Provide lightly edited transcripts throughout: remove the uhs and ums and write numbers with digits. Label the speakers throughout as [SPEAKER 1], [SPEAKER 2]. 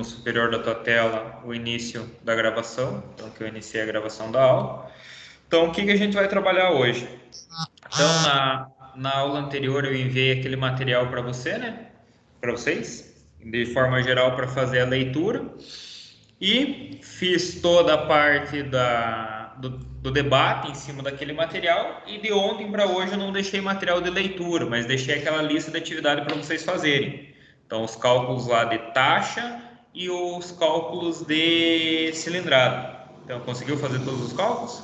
[SPEAKER 1] canto superior da tua tela o início da gravação, então que eu iniciei a gravação da aula. Então, o que a gente vai trabalhar hoje? Então, na aula anterior eu enviei aquele material para você, né? Para vocês, de forma geral, para fazer a leitura. E fiz toda a parte do debate em cima daquele material. E de ontem para hoje eu não deixei material de leitura, mas deixei aquela lista de atividade para vocês fazerem. Então, os cálculos lá de taxa e os cálculos de cilindrada. Então, conseguiu fazer todos os cálculos?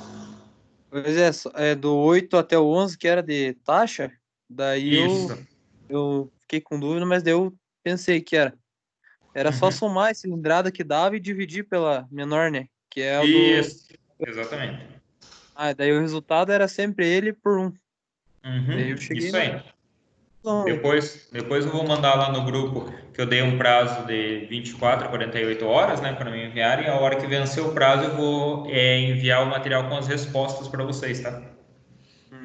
[SPEAKER 2] Pois é, é do 8 até o 11 que era de taxa, daí
[SPEAKER 1] Isso.
[SPEAKER 2] eu fiquei com dúvida, mas daí eu pensei que era só
[SPEAKER 1] Uhum.
[SPEAKER 2] somar a cilindrada que dava e dividir pela menor, né? Que é o do...
[SPEAKER 1] Isso. Exatamente.
[SPEAKER 2] Ah, daí o resultado era sempre ele por um. Daí eu
[SPEAKER 1] Uhum.
[SPEAKER 2] cheguei
[SPEAKER 1] Isso
[SPEAKER 2] na
[SPEAKER 1] aí.
[SPEAKER 2] conclusão aí.
[SPEAKER 1] Depois eu vou mandar lá no grupo que eu dei um prazo de 24 a 48 horas, né, para me enviarem. A hora que vencer o prazo, eu vou enviar o material com as respostas para vocês, tá?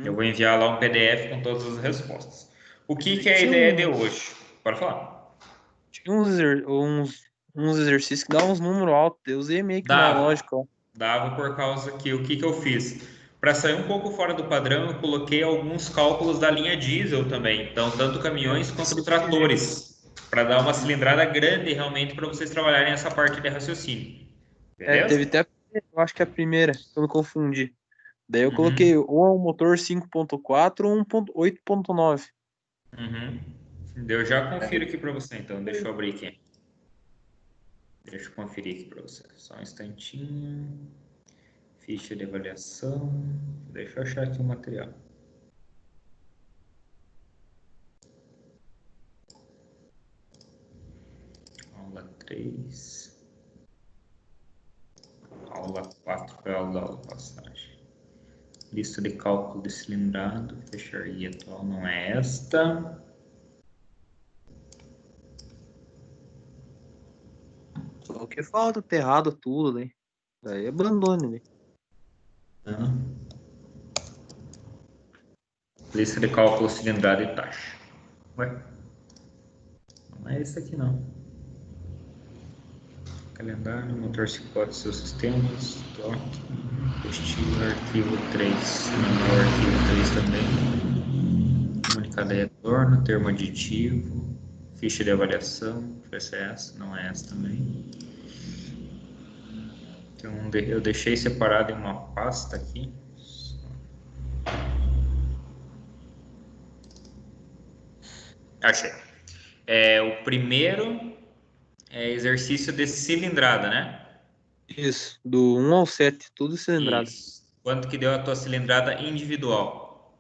[SPEAKER 1] Eu
[SPEAKER 2] Uhum.
[SPEAKER 1] vou enviar lá um PDF com todas as respostas. O que é a
[SPEAKER 2] Tinha,
[SPEAKER 1] ideia de hoje? Pode falar.
[SPEAKER 2] tinha uns exercícios que davam uns números altos. Eu usei meio que uma
[SPEAKER 1] Dava.
[SPEAKER 2] lógica, ó.
[SPEAKER 1] Dava por causa que o que eu fiz? Para sair um pouco fora do padrão, eu coloquei alguns cálculos da linha diesel também. Então, tanto caminhões quanto tratores. Para dar uma cilindrada grande realmente para vocês trabalharem essa parte de raciocínio.
[SPEAKER 2] É, teve
[SPEAKER 1] Beleza?
[SPEAKER 2] até, eu acho que a primeira, que eu me confundi. Daí eu
[SPEAKER 1] Uhum.
[SPEAKER 2] coloquei ou é um motor 5.4 ou 8.9.
[SPEAKER 1] Uhum. Eu já confiro aqui para você, então. Deixa eu abrir aqui. Deixa eu conferir aqui para você. Só um instantinho. Ficha de avaliação. Deixa eu achar aqui o material. Aula 3. Aula 4 foi a aula passagem. Lista de cálculo de cilindrado. Fecharia atual não é esta.
[SPEAKER 2] Só que falta ter errado tudo, né? Daí abandone, né?
[SPEAKER 1] Não. Lista de cálculo cilindrado e taxa. Ué? Não é esse aqui não. Calendário, motor cicote, seus sistemas, toque, estilo, arquivo 3. Não é o arquivo 3 também. Comunicado de retorno, termo aditivo, ficha de avaliação, vai ser essa, não é essa também. Então, eu deixei separado em uma pasta aqui. Achei. O primeiro é exercício de cilindrada, né?
[SPEAKER 2] Isso, do 1 ao 7, tudo cilindrada.
[SPEAKER 1] Isso. Quanto que deu a tua cilindrada individual?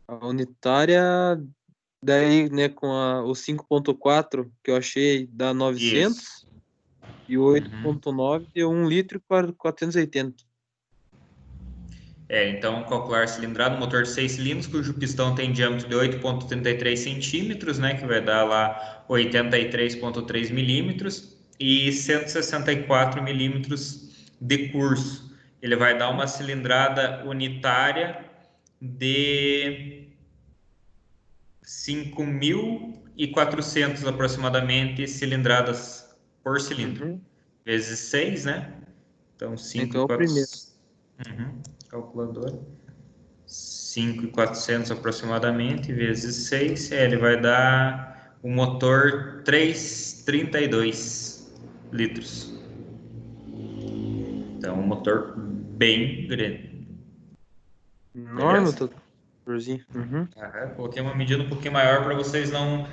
[SPEAKER 2] A unitária, daí, né, com o 5.4 que eu achei, dá
[SPEAKER 1] Isso.
[SPEAKER 2] 900, e o
[SPEAKER 1] Uhum.
[SPEAKER 2] 8.9 deu 1 litro e 480.
[SPEAKER 1] Então, calcular cilindrada, motor de 6 cilindros, cujo pistão tem diâmetro de 8,33 centímetros, né, que vai dar lá 83,3 milímetros, e 164 milímetros de curso. Ele vai dar uma cilindrada unitária de 5.400 aproximadamente cilindradas por cilindro.
[SPEAKER 2] Uhum.
[SPEAKER 1] Vezes 6, né? Então,
[SPEAKER 2] Então é o primeiro.
[SPEAKER 1] 5.400. Uhum. Calculadora. 5.400 aproximadamente, vezes 6, ele vai dar o motor 332 litros. Então, um motor bem grande.
[SPEAKER 2] Enorme o
[SPEAKER 1] Beleza?
[SPEAKER 2] tratorzinho. Uhum.
[SPEAKER 1] Coloquei uma medida um pouquinho maior para vocês não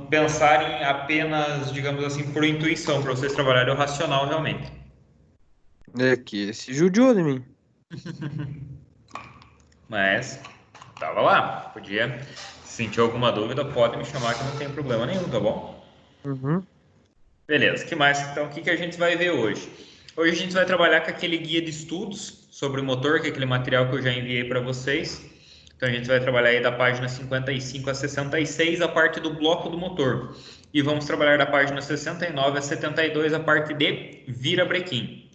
[SPEAKER 1] pensarem apenas, digamos assim, por intuição, para vocês trabalharem o racional realmente.
[SPEAKER 2] É que se judiou de mim.
[SPEAKER 1] Mas tava lá. Podia, se sentir alguma dúvida, pode me chamar que não tem problema nenhum, tá bom?
[SPEAKER 2] Uhum.
[SPEAKER 1] Beleza, que mais? Então, o que a gente vai ver hoje? Hoje a gente vai trabalhar com aquele guia de estudos sobre o motor, que é aquele material que eu já enviei para vocês. Então, a gente vai trabalhar aí da página 55 a 66, a parte do bloco do motor. E vamos trabalhar da página 69 a 72, a parte de virabrequim.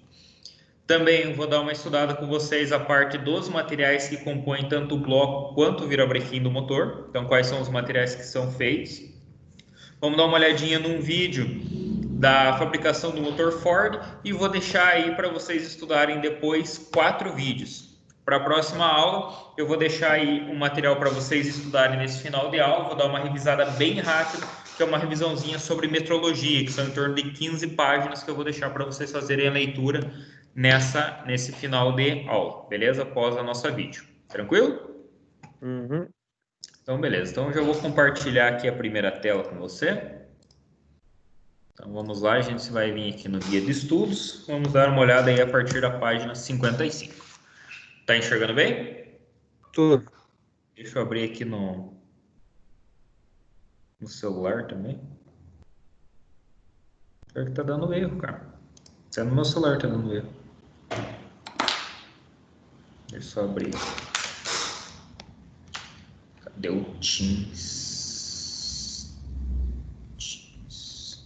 [SPEAKER 1] Também vou dar uma estudada com vocês a parte dos materiais que compõem tanto o bloco quanto o virabrequim do motor. Então, quais são os materiais que são feitos. Vamos dar uma olhadinha num vídeo da fabricação do motor Ford e vou deixar aí para vocês estudarem depois 4 vídeos. Para a próxima aula, eu vou deixar aí um material para vocês estudarem nesse final de aula, vou dar uma revisada bem rápida, que é uma revisãozinha sobre metrologia, que são em torno de 15 páginas que eu vou deixar para vocês fazerem a leitura nesse final de aula, beleza? Após a nossa vídeo. Tranquilo?
[SPEAKER 2] Uhum.
[SPEAKER 1] Então, beleza. Então, eu já vou compartilhar aqui a primeira tela com você. Então, vamos lá. A gente vai vir aqui no guia de estudos. Vamos dar uma olhada aí a partir da página 55. Tá enxergando bem?
[SPEAKER 2] Tô.
[SPEAKER 1] Deixa eu abrir aqui no celular também. Pior que tá dando erro, cara. Se é no meu celular tá dando erro. Deixa eu só abrir. Cadê o Teams? Teams.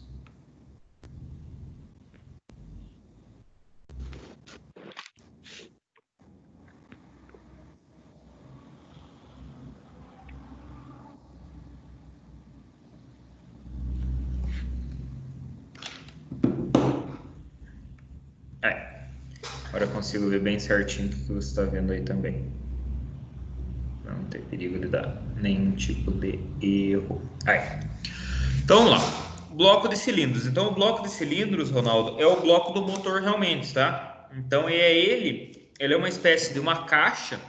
[SPEAKER 1] Agora eu consigo ver bem certinho o que você está vendo aí também. Não tem perigo de dar nenhum tipo de erro. Então vamos lá. Bloco de cilindros. Então o bloco de cilindros, Ronaldo, é o bloco do motor realmente, tá? Então ele é uma espécie de uma caixa,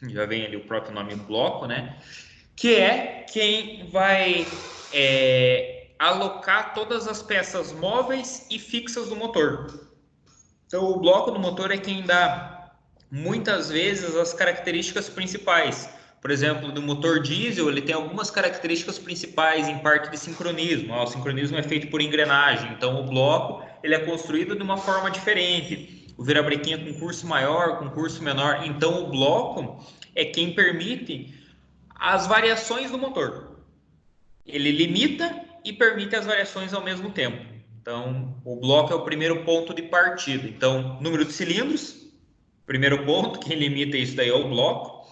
[SPEAKER 1] já vem ali o próprio nome bloco, né? Que é quem vai alocar todas as peças móveis e fixas do motor. Então o bloco do motor é quem dá muitas vezes as características principais. Por exemplo, do motor diesel, ele tem algumas características principais em parte de sincronismo. O sincronismo é feito por engrenagem, então o bloco ele é construído de uma forma diferente. O virabrequim é com curso maior, com curso menor. Então o bloco é quem permite as variações do motor. Ele limita e permite as variações ao mesmo tempo. Então, o bloco é o primeiro ponto de partida. Então, número de cilindros, primeiro ponto, quem limita isso daí é o bloco.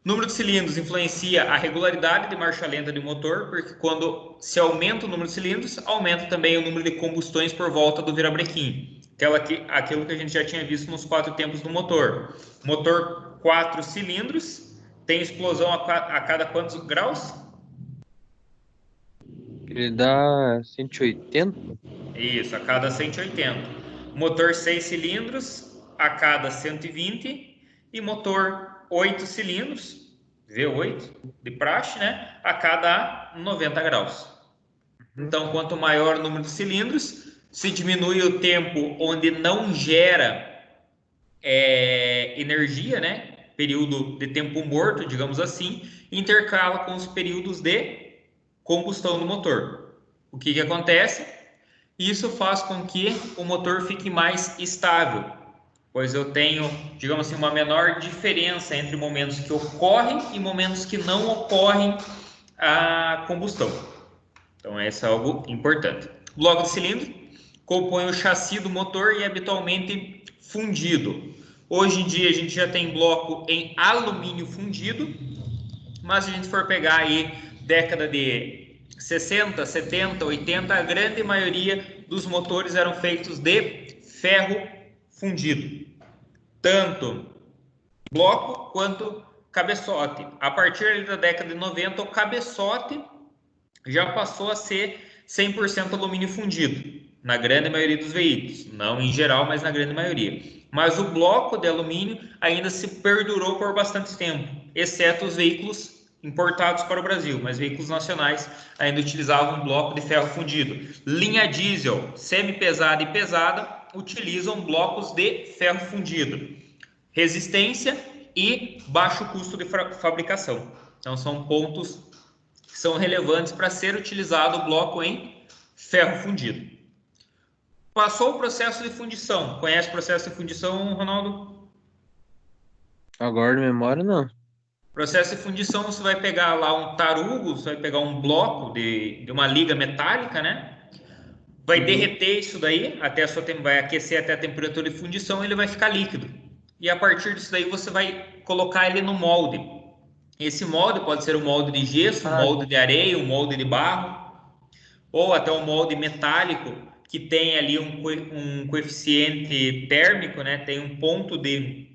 [SPEAKER 1] Número de cilindros influencia a regularidade de marcha lenta do motor, porque quando se aumenta o número de cilindros, aumenta também o número de combustões por volta do virabrequim. Aquilo que a gente já tinha visto nos 4 tempos do motor. Motor 4 cilindros, tem explosão a cada quantos graus?
[SPEAKER 2] Ele dá 180?
[SPEAKER 1] Isso, a cada 180. Motor 6 cilindros, a cada 120. E motor 8 cilindros, V8, de praxe, né? A cada 90 graus. Então, quanto maior o número de cilindros, se diminui o tempo onde não gera energia, né? Período de tempo morto, digamos assim, intercala com os períodos de combustão do motor. O que acontece? Isso faz com que o motor fique mais estável, pois eu tenho, digamos assim, uma menor diferença entre momentos que ocorrem e momentos que não ocorrem a combustão. Então, isso é algo importante. Bloco de cilindro compõe o chassi do motor e é habitualmente fundido. Hoje em dia a gente já tem bloco em alumínio fundido, mas se a gente for pegar aí década de 60, 70, 80, a grande maioria dos motores eram feitos de ferro fundido. Tanto bloco quanto cabeçote. A partir da década de 90, o cabeçote já passou a ser 100% alumínio fundido, na grande maioria dos veículos. Não em geral, mas na grande maioria. Mas o bloco de alumínio ainda se perdurou por bastante tempo, exceto os veículos importados para o Brasil, mas veículos nacionais ainda utilizavam bloco de ferro fundido. Linha diesel, semi-pesada e pesada, utilizam blocos de ferro fundido. Resistência e baixo custo de fabricação. Então, são pontos que são relevantes para ser utilizado o bloco em ferro fundido. Passou o processo de fundição. Conhece o processo de fundição, Ronaldo?
[SPEAKER 2] Agora de memória, não.
[SPEAKER 1] Processo de fundição, você vai pegar lá um tarugo, você vai pegar um bloco de uma liga metálica, né? Vai derreter isso daí, vai aquecer até a temperatura de fundição e ele vai ficar líquido. E a partir disso daí você vai colocar ele no molde. Esse molde pode ser um molde de gesso, um molde de areia, um molde de barro, ou até um molde metálico, que tem ali um coeficiente térmico, né? Tem um ponto de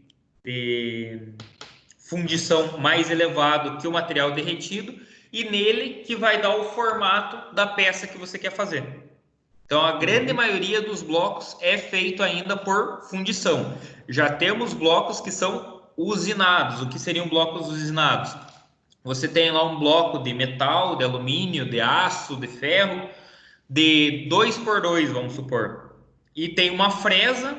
[SPEAKER 1] fundição mais elevado que o material derretido, e nele que vai dar o formato da peça que você quer fazer. Então, a grande maioria dos blocos é feito ainda por fundição. Já temos blocos que são usinados. O que seriam blocos usinados? Você tem lá um bloco de metal, de alumínio, de aço, de ferro, de 2x2, vamos supor. E tem uma fresa,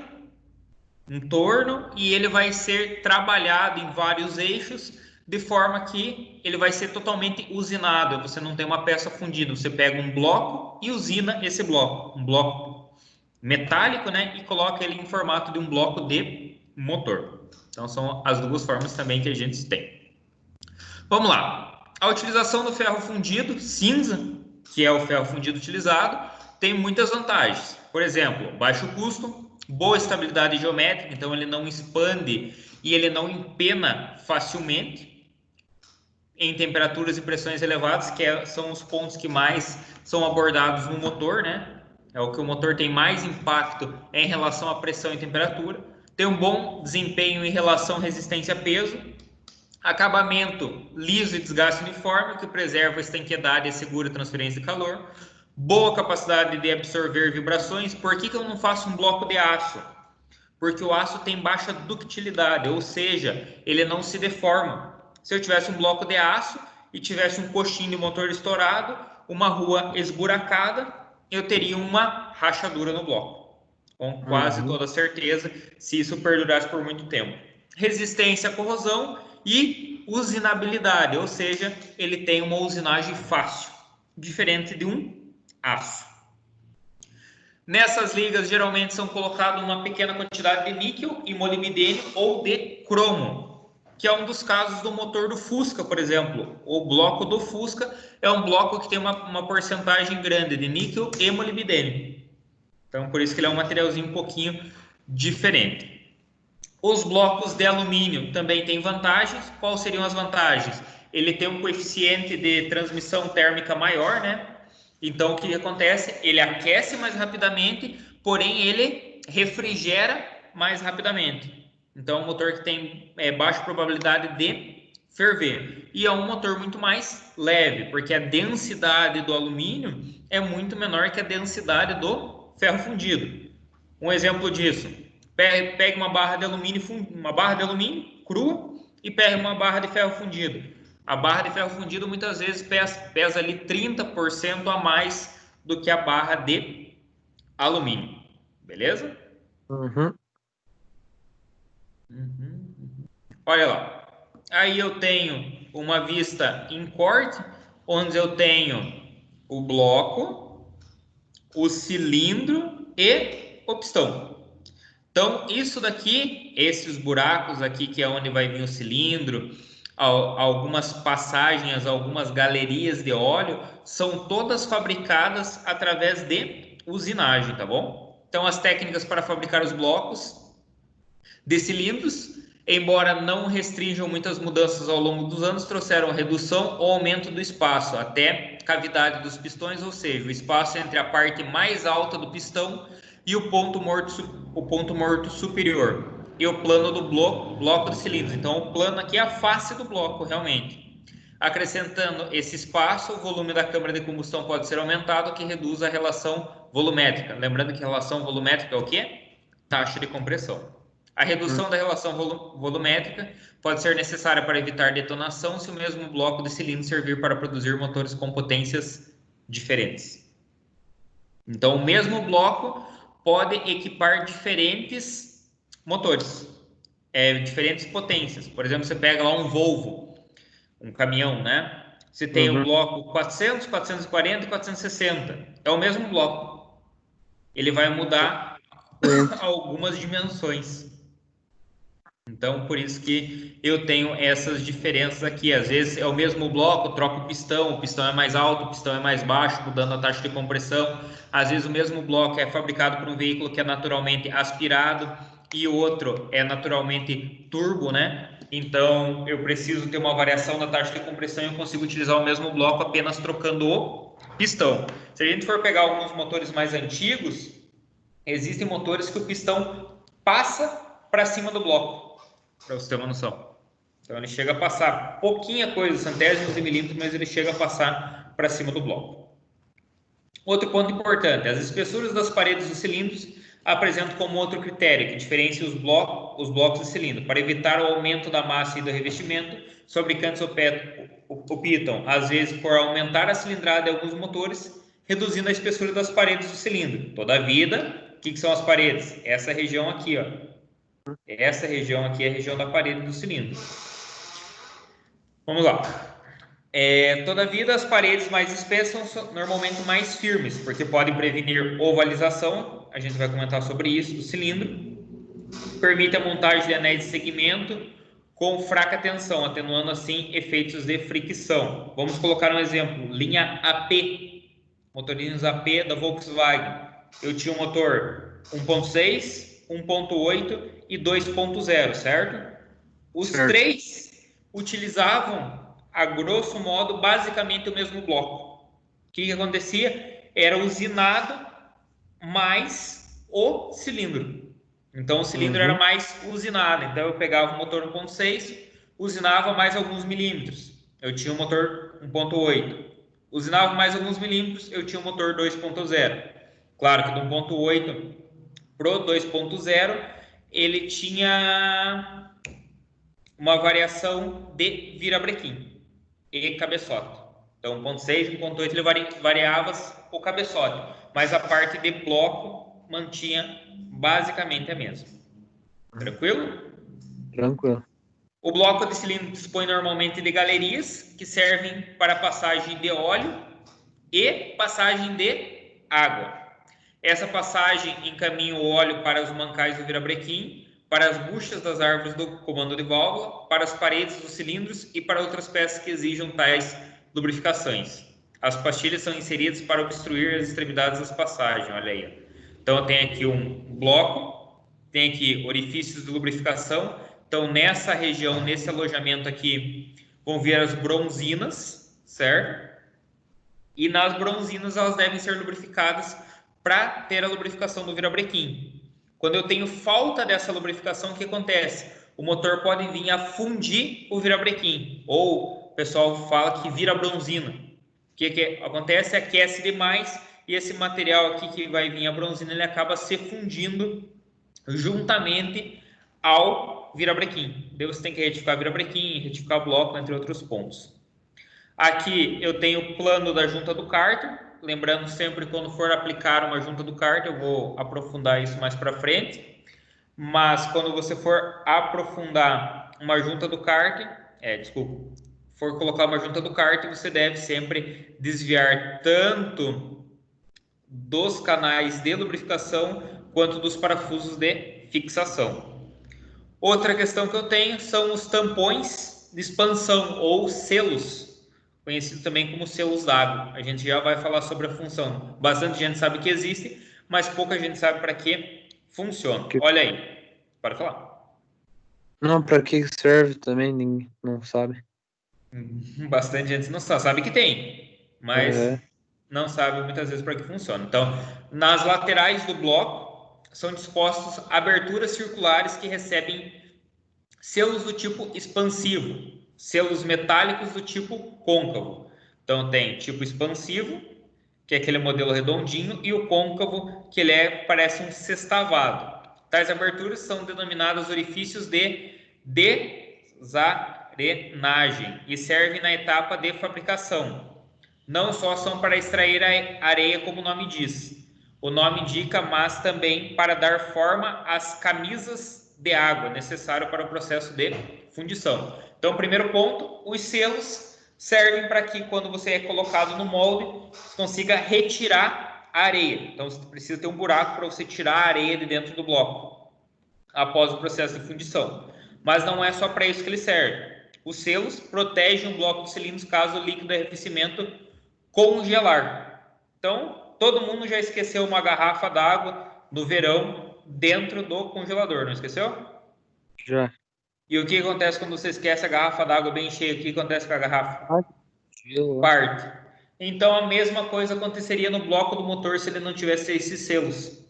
[SPEAKER 1] um torno, e ele vai ser trabalhado em vários eixos, de forma que ele vai ser totalmente usinado. Você não tem uma peça fundida, você pega um bloco e usina esse bloco, um bloco metálico, né, e coloca ele em formato de um bloco de motor. Então são as duas formas também que a gente tem. Vamos lá. A utilização do ferro fundido cinza, que é o ferro fundido utilizado, tem muitas vantagens. Por exemplo, baixo custo, boa estabilidade geométrica, então ele não expande e ele não empena facilmente em temperaturas e pressões elevadas, que são os pontos que mais são abordados no motor, né? É o que o motor tem mais impacto em relação à pressão e temperatura. Tem um bom desempenho em relação à resistência a peso. Acabamento liso e desgaste uniforme, que preserva a estanqueidade e assegura a transferência de calor. Boa capacidade de absorver vibrações. Por que eu não faço um bloco de aço? Porque o aço tem baixa ductilidade, ou seja, ele não se deforma. Se eu tivesse um bloco de aço e tivesse um coxinho de motor estourado, uma rua esburacada, eu teria uma rachadura no bloco, com quase toda certeza, se isso perdurasse por muito tempo. Resistência à corrosão e usinabilidade, ou seja, ele tem uma usinagem fácil, diferente de um aço. Nessas ligas, geralmente são colocadas uma pequena quantidade de níquel e molibdênio ou de cromo, que é um dos casos do motor do Fusca, por exemplo. O bloco do Fusca é um bloco que tem uma porcentagem grande de níquel e molibdênio. Então, por isso que ele é um materialzinho um pouquinho diferente. Os blocos de alumínio também têm vantagens. Quais seriam as vantagens? Ele tem um coeficiente de transmissão térmica maior, né? Então, o que acontece? Ele aquece mais rapidamente, porém ele refrigera mais rapidamente. Então, é um motor que tem baixa probabilidade de ferver. E é um motor muito mais leve, porque a densidade do alumínio é muito menor que a densidade do ferro fundido. Um exemplo disso: pegue uma barra de alumínio crua e pegue uma barra de ferro fundido. A barra de ferro fundido muitas vezes pesa ali 30% a mais do que a barra de alumínio. Beleza? Olha lá. Aí eu tenho uma vista em corte, onde eu tenho o bloco, o cilindro e o pistão. Então, isso daqui, esses buracos aqui, que é onde vai vir o cilindro, algumas passagens, algumas galerias de óleo, são todas fabricadas através de usinagem, tá bom? Então, as técnicas para fabricar os blocos de cilindros, embora não restringam muitas mudanças ao longo dos anos, trouxeram redução ou aumento do espaço até cavidade dos pistões, ou seja, o espaço entre a parte mais alta do pistão e o ponto morto superior e o plano do bloco de cilindros. Então, o plano aqui é a face do bloco, realmente. Acrescentando esse espaço, o volume da câmara de combustão pode ser aumentado, o que reduz a relação volumétrica. Lembrando que a relação volumétrica é o quê? Taxa de compressão. A redução da relação volumétrica pode ser necessária para evitar detonação se o mesmo bloco de cilindro servir para produzir motores com potências diferentes. Então, o mesmo bloco pode equipar diferentes motores, diferentes potências. Por exemplo, você pega lá um Volvo, um caminhão, né? Você tem o bloco 400, 440 e 460. É o mesmo bloco. Ele vai mudar algumas dimensões. Então, por isso que eu tenho essas diferenças aqui. Às vezes é o mesmo bloco, troca o pistão é mais alto, o pistão é mais baixo, mudando a taxa de compressão. Às vezes o mesmo bloco é fabricado por um veículo que é naturalmente aspirado e o outro é naturalmente turbo, né? Então, eu preciso ter uma variação da taxa de compressão e eu consigo utilizar o mesmo bloco apenas trocando o Pistão. Se a gente for pegar alguns motores mais antigos, existem motores que o pistão passa para cima do bloco, para você ter uma noção. Então ele chega a passar pouquinha coisa, centésimos de milímetros, mas ele chega a passar para cima do bloco. Outro ponto importante, as espessuras das paredes dos cilindros apresentam como outro critério que diferencia os blocos de cilindro. Para evitar o aumento da massa e do revestimento, os fabricantes optam, às vezes, por aumentar a cilindrada de alguns motores, reduzindo a espessura das paredes do cilindro. Todavia, o que são as paredes? Essa região aqui, ó. Essa região aqui é a região da parede do cilindro. Vamos lá. Todavia, as paredes mais espessas são normalmente mais firmes, porque podem prevenir ovalização, a gente vai comentar sobre isso, do cilindro. Permite a montagem de anéis de segmento com fraca tensão, atenuando assim efeitos de fricção. Vamos colocar um exemplo, linha AP, motorinhos AP da Volkswagen. Eu tinha um motor 1.6, 1.8 e 2.0, certo? Os três utilizavam, a grosso modo, basicamente o mesmo bloco. O que acontecia? Era usinado mais o cilindro. Então o cilindro era mais usinado. Então eu pegava o motor 1.6, usinava mais alguns milímetros. Eu tinha o motor 1.8. Usinava mais alguns milímetros, eu tinha o motor 2.0. Claro que do 1.8 pro 2.0, ele tinha uma variação de virabrequim e cabeçote. Então, 1.6 e 1.8 ele variava o cabeçote, mas a parte de bloco mantinha basicamente a mesma. Tranquilo?
[SPEAKER 2] Tranquilo.
[SPEAKER 1] O bloco de cilindro dispõe normalmente de galerias que servem para passagem de óleo e passagem de água. Essa passagem encaminha o óleo para os mancais do virabrequim, para as buchas das árvores do comando de válvula, para as paredes dos cilindros e para outras peças que exijam tais lubrificações. As pastilhas são inseridas para obstruir as extremidades das passagens, olha aí. Então tem aqui um bloco, tem aqui orifícios de lubrificação. Então nessa região, nesse alojamento aqui, vão vir as bronzinas, certo? E nas bronzinas elas devem ser lubrificadas para ter a lubrificação do virabrequim. Quando eu tenho falta dessa lubrificação, o que acontece? O motor pode vir a fundir o virabrequim, ou o pessoal fala que vira bronzina. O que acontece? Aquece demais e esse material aqui que vai vir a bronzina, ele acaba se fundindo juntamente ao virabrequim. Daí você tem que retificar o virabrequim, retificar o bloco, entre outros pontos. Aqui eu tenho o plano da junta do cárter. Lembrando sempre, quando for aplicar uma junta do cárter, eu vou aprofundar isso mais para frente. Mas quando você for aprofundar uma junta do cárter, for colocar uma junta do cárter, você deve sempre desviar tanto dos canais de lubrificação quanto dos parafusos de fixação. Outra questão que eu tenho são os tampões de expansão ou selos, conhecido também como selos d'água. A gente já vai falar sobre a função. Bastante gente sabe que existe, mas pouca gente sabe para que funciona. Olha aí, pode falar.
[SPEAKER 2] Não, para que serve também, ninguém não sabe.
[SPEAKER 1] Bastante gente não sabe que tem, mas não sabe muitas vezes para que funciona. Então, nas laterais do bloco são dispostos aberturas circulares que recebem selos do tipo expansivo, selos metálicos do tipo côncavo. Então tem tipo expansivo, que é aquele modelo redondinho, e o côncavo, que ele parece um sextavado. Tais aberturas são denominadas orifícios de desarenagem e servem na etapa de fabricação. Não só são para extrair a areia, como o nome diz. O nome indica, mas também para dar forma às camisas de água necessário para o processo de fundição. Então, primeiro ponto, os selos servem para que, quando você é colocado no molde, você consiga retirar a areia. Então, você precisa ter um buraco para você tirar a areia de dentro do bloco após o processo de fundição. Mas não é só para isso que ele serve. Os selos protegem o bloco de cilindros caso o líquido de arrefecimento congelar. Então, todo mundo já esqueceu uma garrafa d'água no verão dentro do congelador, não esqueceu?
[SPEAKER 2] Já.
[SPEAKER 1] E o que acontece quando você esquece a garrafa d'água bem cheia? O que acontece com a garrafa?
[SPEAKER 2] Gelo.
[SPEAKER 1] Parte. Então, a mesma coisa aconteceria no bloco do motor se ele não tivesse esses selos.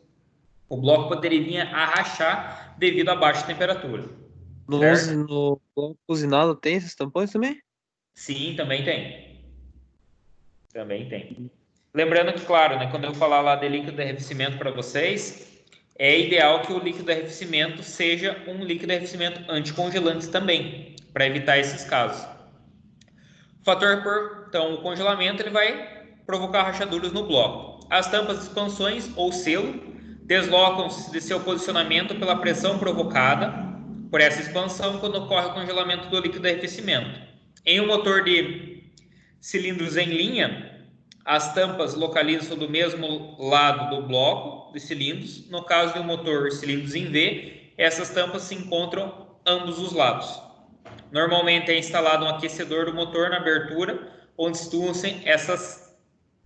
[SPEAKER 1] O bloco poderia vir a rachar devido à baixa temperatura, certo?
[SPEAKER 2] No bloco usinado tem esses tampões também?
[SPEAKER 1] Sim, também tem. Também tem. Lembrando que, claro, né, quando eu falar lá de líquido de arrefecimento para vocês, é ideal que o líquido de arrefecimento seja um líquido de arrefecimento anticongelante também, para evitar esses casos. O fator por, então, o congelamento ele vai provocar rachaduras no bloco. As tampas de expansões ou selo deslocam-se de seu posicionamento pela pressão provocada por essa expansão quando ocorre o congelamento do líquido de arrefecimento. Em um motor de cilindros em linha, as tampas localizam do mesmo lado do bloco de cilindros. No caso de um motor cilindros em V, essas tampas se encontram ambos os lados. Normalmente é instalado um aquecedor do motor na abertura, onde situam-se essas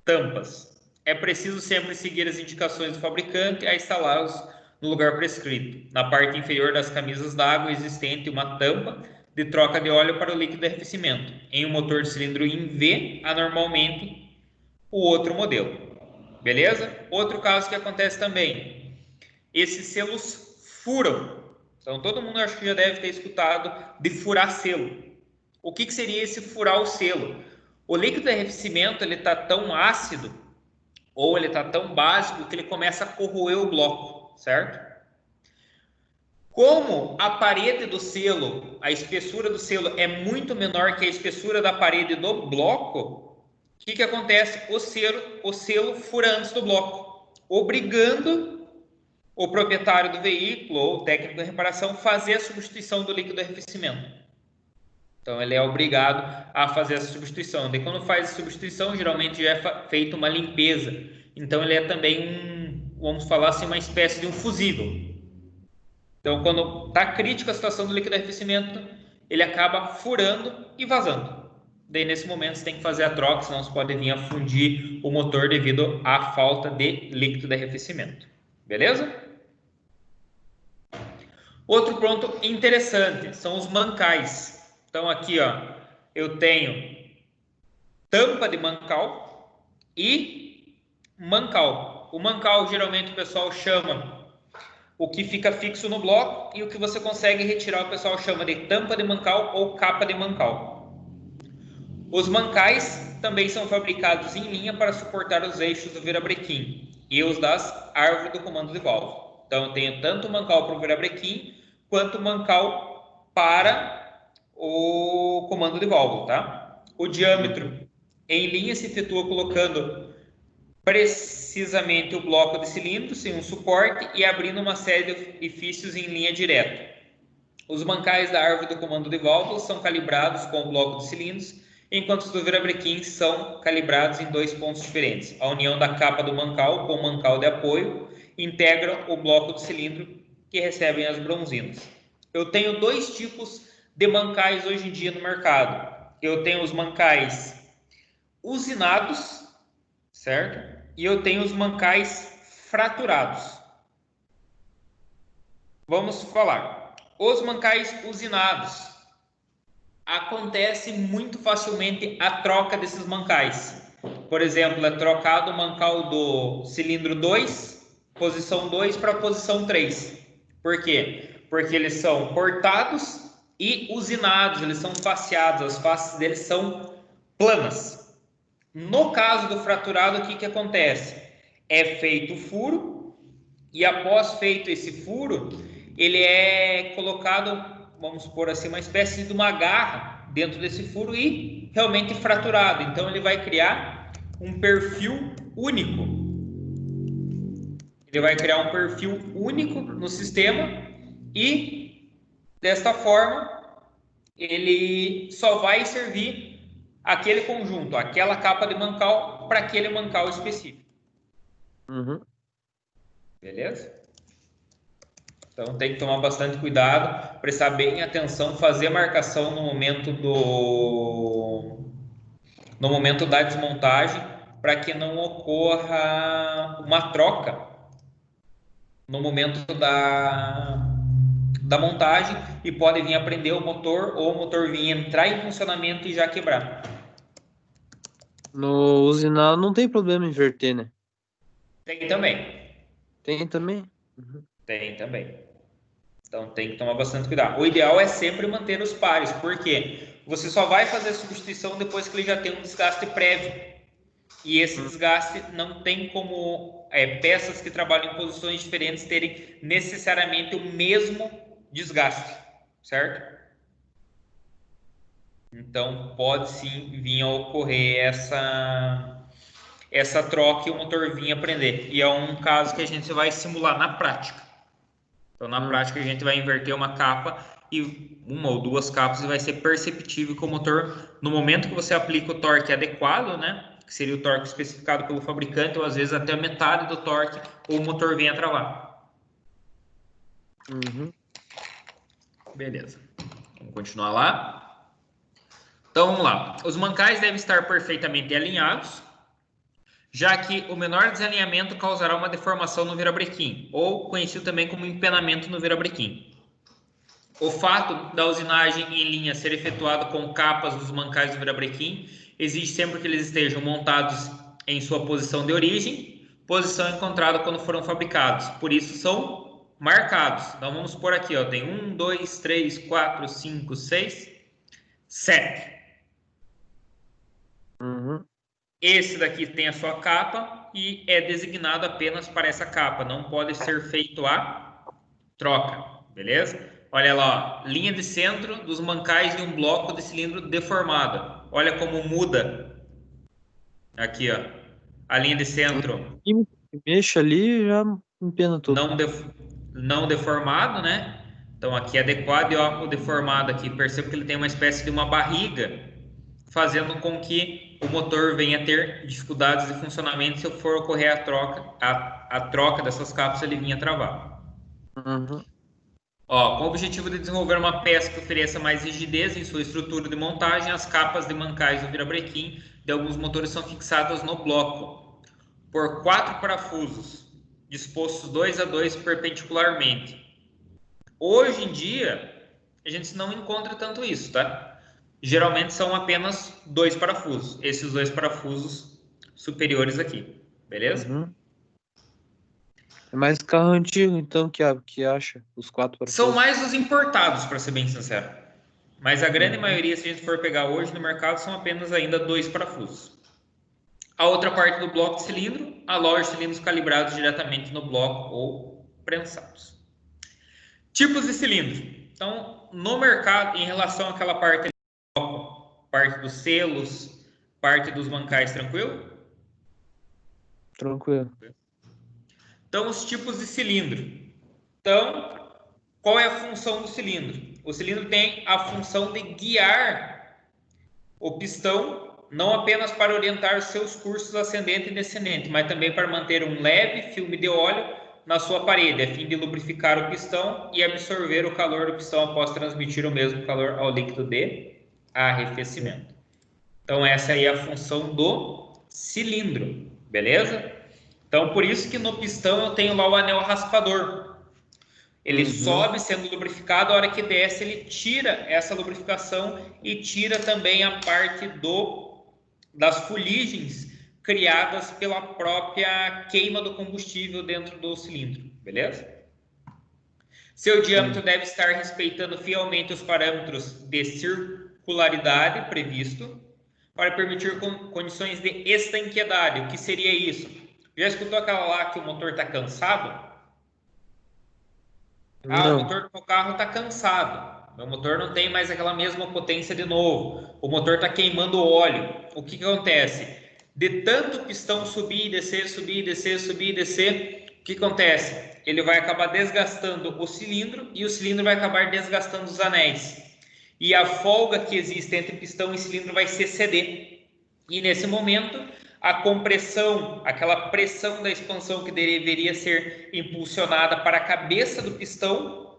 [SPEAKER 1] tampas. É preciso sempre seguir as indicações do fabricante a instalá-los no lugar prescrito. Na parte inferior das camisas d'água existente uma tampa de troca de óleo para o líquido de arrefecimento. Em um motor de cilindro em V, há normalmente o outro modelo. Beleza? Outro caso que acontece também. Esses selos furam. Então, todo mundo acho que já deve ter escutado de furar selo. O que seria esse furar o selo? O líquido de arrefecimento está tão ácido ou ele está tão básico que ele começa a corroer o bloco, certo? Como a parede do selo, a espessura do selo é muito menor que a espessura da parede do bloco, o que acontece? O selo fura antes do bloco, obrigando o proprietário do veículo ou o técnico de reparação fazer a substituição do líquido de arrefecimento. Então, ele é obrigado a fazer essa substituição. E quando faz a substituição, geralmente já é feita uma limpeza. Então, ele é também vamos falar assim, uma espécie de um fusível. Então, quando está crítica a situação do líquido de arrefecimento, ele acaba furando e vazando. Daí, nesse momento, você tem que fazer a troca, senão você pode vir a fundir o motor devido à falta de líquido de arrefecimento. Beleza? Outro ponto interessante são os mancais. Então, aqui, ó, eu tenho tampa de mancal e mancal. O mancal, geralmente, o pessoal chama o que fica fixo no bloco, e o que você consegue retirar, o pessoal chama de tampa de mancal ou capa de mancal. Os mancais também são fabricados em linha para suportar os eixos do virabrequim e os das árvores do comando de válvula. Então, eu tenho tanto o mancal para o virabrequim, quanto o mancal para o comando de válvula, tá? O diâmetro em linha se efetua colocando precisamente o bloco de cilindros sem um suporte e abrindo uma série de orifícios em linha direta. Os mancais da árvore do comando de válvulas são calibrados com o bloco de cilindros, enquanto os do virabrequim são calibrados em dois pontos diferentes. A união da capa do mancal com o mancal de apoio integra o bloco de cilindro que recebem as bronzinas. Eu tenho dois tipos de mancais hoje em dia no mercado. Eu tenho os mancais usinados, certo? E eu tenho os mancais fraturados. Vamos falar. Os mancais usinados. Acontece muito facilmente a troca desses mancais. Por exemplo, é trocado o mancal do cilindro 2, posição 2, para posição 3. Por quê? Porque eles são cortados e usinados, eles são faceados, as faces deles são planas. No caso do fraturado, o que acontece? É feito o furo e após feito esse furo, ele é colocado, vamos supor assim, uma espécie de uma garra dentro desse furo e realmente fraturado. Então, ele vai criar um perfil único. Ele vai criar um perfil único no sistema e, desta forma, ele só vai servir aquele conjunto, aquela capa de mancal para aquele mancal específico.
[SPEAKER 2] Uhum.
[SPEAKER 1] Beleza? Então tem que tomar bastante cuidado, prestar bem atenção, fazer a marcação no momento da desmontagem, para que não ocorra uma troca no momento da montagem e pode vir a prender o motor ou o motor vir entrar em funcionamento e já quebrar.
[SPEAKER 2] No usinado não tem problema inverter, né?
[SPEAKER 1] Tem também.
[SPEAKER 2] Tem também? Uhum.
[SPEAKER 1] Tem também. Então tem que tomar bastante cuidado. O ideal é sempre manter os pares, porque você só vai fazer a substituição depois que ele já tem um desgaste prévio. E esse desgaste não tem como peças que trabalham em posições diferentes terem necessariamente o mesmo desgaste, certo? Então pode sim vir a ocorrer essa troca e o motor vir a prender. E é um caso que a gente vai simular na prática. Então na prática a gente vai inverter uma capa e uma ou duas capas e vai ser perceptível que o motor, no momento que você aplica o torque adequado, né? Que seria o torque especificado pelo fabricante, ou às vezes até metade do torque, ou o motor vem a travar.
[SPEAKER 2] Uhum.
[SPEAKER 1] Beleza. Vamos continuar lá. Então vamos lá. Os mancais devem estar perfeitamente alinhados, já que o menor desalinhamento causará uma deformação no virabrequim, ou conhecido também como empenamento no virabrequim. O fato da usinagem em linha ser efetuado com capas dos mancais do virabrequim exige sempre que eles estejam montados em sua posição de origem, posição encontrada quando foram fabricados. Por isso são marcados. Então vamos por aqui, ó, tem 1, 2, 3, 4, 5, 6, 7.
[SPEAKER 2] Uhum.
[SPEAKER 1] Esse daqui tem a sua capa e é designado apenas para essa capa. Não pode ser feito a troca, beleza? Olha lá, ó, linha de centro dos mancais de um bloco de cilindro deformada. Olha como muda aqui, ó. A linha de centro
[SPEAKER 2] Química que mexe ali já empena tudo.
[SPEAKER 1] não, não deformado, né? Então aqui é adequado e ó, o deformado aqui. Perceba que ele tem uma espécie de uma barriga, fazendo com que o motor venha a ter dificuldades de funcionamento se for ocorrer a troca dessas cápsulas, ele vinha a travar.
[SPEAKER 2] Uhum.
[SPEAKER 1] Ó, com o objetivo de desenvolver uma peça que ofereça mais rigidez em sua estrutura de montagem, as capas de mancais do virabrequim de alguns motores são fixadas no bloco por 4 parafusos, dispostos 2 a 2 perpendicularmente. Hoje em dia, a gente não encontra tanto isso, tá? Geralmente são apenas 2 parafusos, esses 2 parafusos superiores aqui, beleza?
[SPEAKER 2] Uhum. É mais carro antigo, então, que acha os 4
[SPEAKER 1] São
[SPEAKER 2] parafusos.
[SPEAKER 1] mais os importados, para ser bem sincero. Mas a grande
[SPEAKER 2] Uhum.
[SPEAKER 1] maioria, se a gente for pegar hoje no mercado, são apenas ainda 2 parafusos. A outra parte do bloco de cilindro, a loja de cilindros calibrados diretamente no bloco ou prensados. Tipos de cilindro. Então, no mercado, em relação àquela parte do bloco, parte dos selos, parte dos mancais, tranquilo?
[SPEAKER 2] Tranquilo.
[SPEAKER 1] Então, os tipos de cilindro. Então, qual é a função do cilindro? O cilindro tem a função de guiar o pistão, não apenas para orientar seus cursos ascendente e descendente, mas também para manter um leve filme de óleo na sua parede, a fim de lubrificar o pistão e absorver o calor do pistão após transmitir o mesmo calor ao líquido de arrefecimento. Então, essa aí é a função do cilindro, beleza? Então, por isso que no pistão eu tenho lá o anel raspador. Ele
[SPEAKER 2] Uhum.
[SPEAKER 1] sobe sendo lubrificado, a hora que desce ele tira essa lubrificação e tira também a parte das fuligens criadas pela própria queima do combustível dentro do cilindro, beleza? Seu diâmetro deve estar respeitando fielmente os parâmetros de circularidade previsto para permitir condições de estanqueidade. O que seria isso? Já escutou aquela lá que o motor está cansado? Ah, o
[SPEAKER 2] Não.
[SPEAKER 1] motor do meu carro está cansado. Meu motor não tem mais aquela mesma potência de novo. O motor está queimando óleo. O que acontece? De tanto o pistão subir e descer, subir e descer, subir e descer, o que acontece? Ele vai acabar desgastando o cilindro e o cilindro vai acabar desgastando os anéis. E a folga que existe entre pistão e cilindro vai se exceder. E nesse momento, a compressão, aquela pressão da expansão que deveria ser impulsionada para a cabeça do pistão,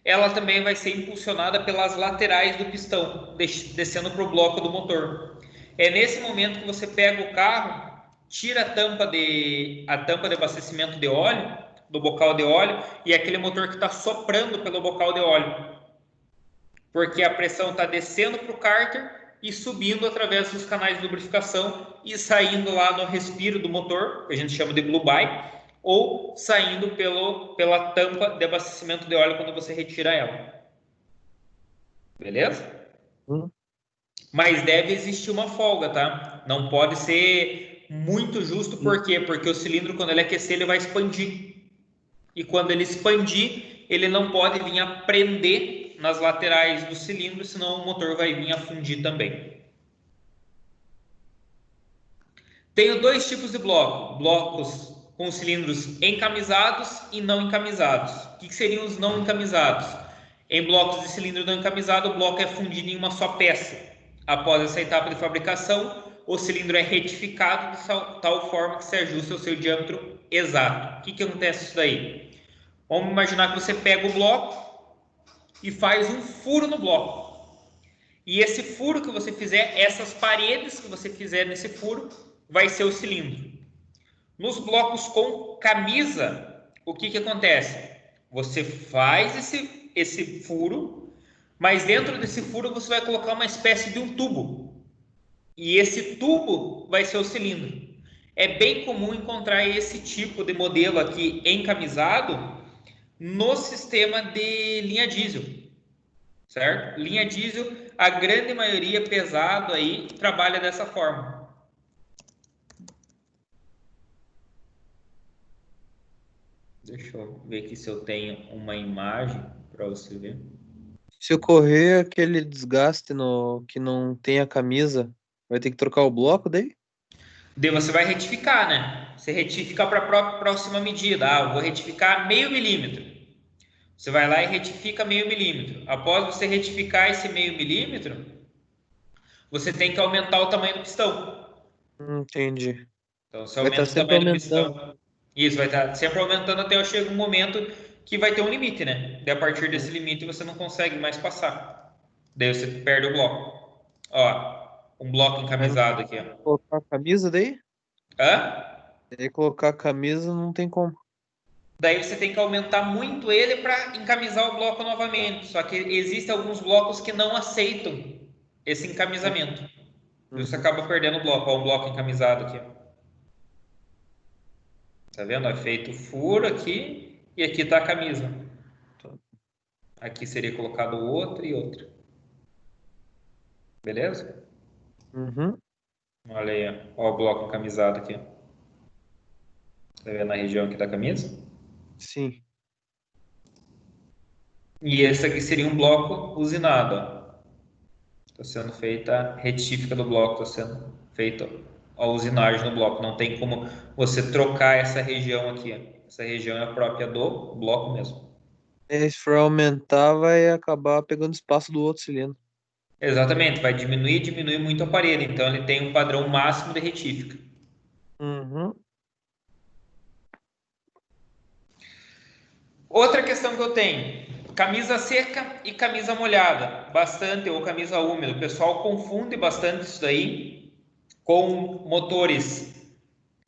[SPEAKER 1] ela também vai ser impulsionada pelas laterais do pistão, descendo para o bloco do motor. É nesse momento que você pega o carro, tira a tampa de abastecimento de óleo, do bocal de óleo, e aquele motor que está soprando pelo bocal de óleo. Porque a pressão está descendo para o cárter e subindo através dos canais de lubrificação e saindo lá no respiro do motor, que a gente chama de blue by, ou saindo pela tampa de abastecimento de óleo quando você retira ela. Beleza? Mas deve existir uma folga, tá? Não pode ser muito justo, por quê? Porque o cilindro, quando ele aquecer, ele vai expandir. E quando ele expandir, ele não pode vir a prender nas laterais do cilindro, senão o motor vai vir a fundir também. Tenho dois tipos de bloco. Blocos com cilindros encamisados e não encamisados. O que seriam os não encamisados? Em blocos de cilindro não encamisado, o bloco é fundido em uma só peça. Após essa etapa de fabricação, o cilindro é retificado de tal forma que se ajuste ao seu diâmetro exato. O que acontece isso daí? Vamos imaginar que você pega o bloco e faz um furo no bloco. E esse furo que você fizer, essas paredes que você fizer nesse furo, vai ser o cilindro. Nos blocos com camisa, o que acontece? Você faz esse furo, mas dentro desse furo você vai colocar uma espécie de um tubo. E esse tubo vai ser o cilindro. É bem comum encontrar esse tipo de modelo aqui encamisado no sistema de linha diesel, certo? Linha diesel, a grande maioria pesado aí trabalha dessa forma. Deixa eu ver aqui se eu tenho uma imagem para você ver.
[SPEAKER 2] Se ocorrer aquele desgaste que não tem a camisa, vai ter que trocar o bloco daí?
[SPEAKER 1] Daí você vai retificar, né? Você retifica para a próxima medida. Ah, eu vou retificar meio milímetro. Você vai lá e retifica meio milímetro. Após você retificar esse meio milímetro, você tem que aumentar o tamanho do pistão.
[SPEAKER 2] Entendi.
[SPEAKER 1] Então você
[SPEAKER 2] Vai estar
[SPEAKER 1] aumenta o
[SPEAKER 2] sempre
[SPEAKER 1] tamanho do
[SPEAKER 2] aumentando.
[SPEAKER 1] pistão. Isso, vai estar sempre aumentando até chegar um momento que vai ter um limite, né? Daí a partir desse limite você não consegue mais passar. Daí você perde o bloco. Ó, um bloco
[SPEAKER 2] Mas não
[SPEAKER 1] encamisado aqui, ó.
[SPEAKER 2] colocar a camisa daí?
[SPEAKER 1] Hã?
[SPEAKER 2] Daí colocar a camisa não tem como.
[SPEAKER 1] Daí você tem que aumentar muito ele para encamisar o bloco novamente. Só que existem alguns blocos que não aceitam esse encamisamento. E você acaba perdendo o bloco. Ó, um bloco encamisado aqui. Tá vendo? É feito furo aqui e aqui tá a camisa. Aqui seria colocado outro e outro. Beleza?
[SPEAKER 2] Uhum.
[SPEAKER 1] Olha aí, ó o bloco encamisado aqui. Tá vendo na região aqui da camisa?
[SPEAKER 2] Sim.
[SPEAKER 1] E esse aqui seria um bloco usinado. Está sendo feita a retífica do bloco, está sendo feita a usinagem no bloco. Não tem como você trocar essa região aqui. Essa região é a própria do bloco mesmo.
[SPEAKER 2] E se for aumentar, vai acabar pegando espaço do outro cilindro.
[SPEAKER 1] Exatamente, vai diminuir muito a parede. Então ele tem um padrão máximo de retífica.
[SPEAKER 2] Uhum.
[SPEAKER 1] Outra questão que eu tenho, camisa seca e camisa molhada, bastante, ou camisa úmida. O pessoal confunde bastante isso daí com motores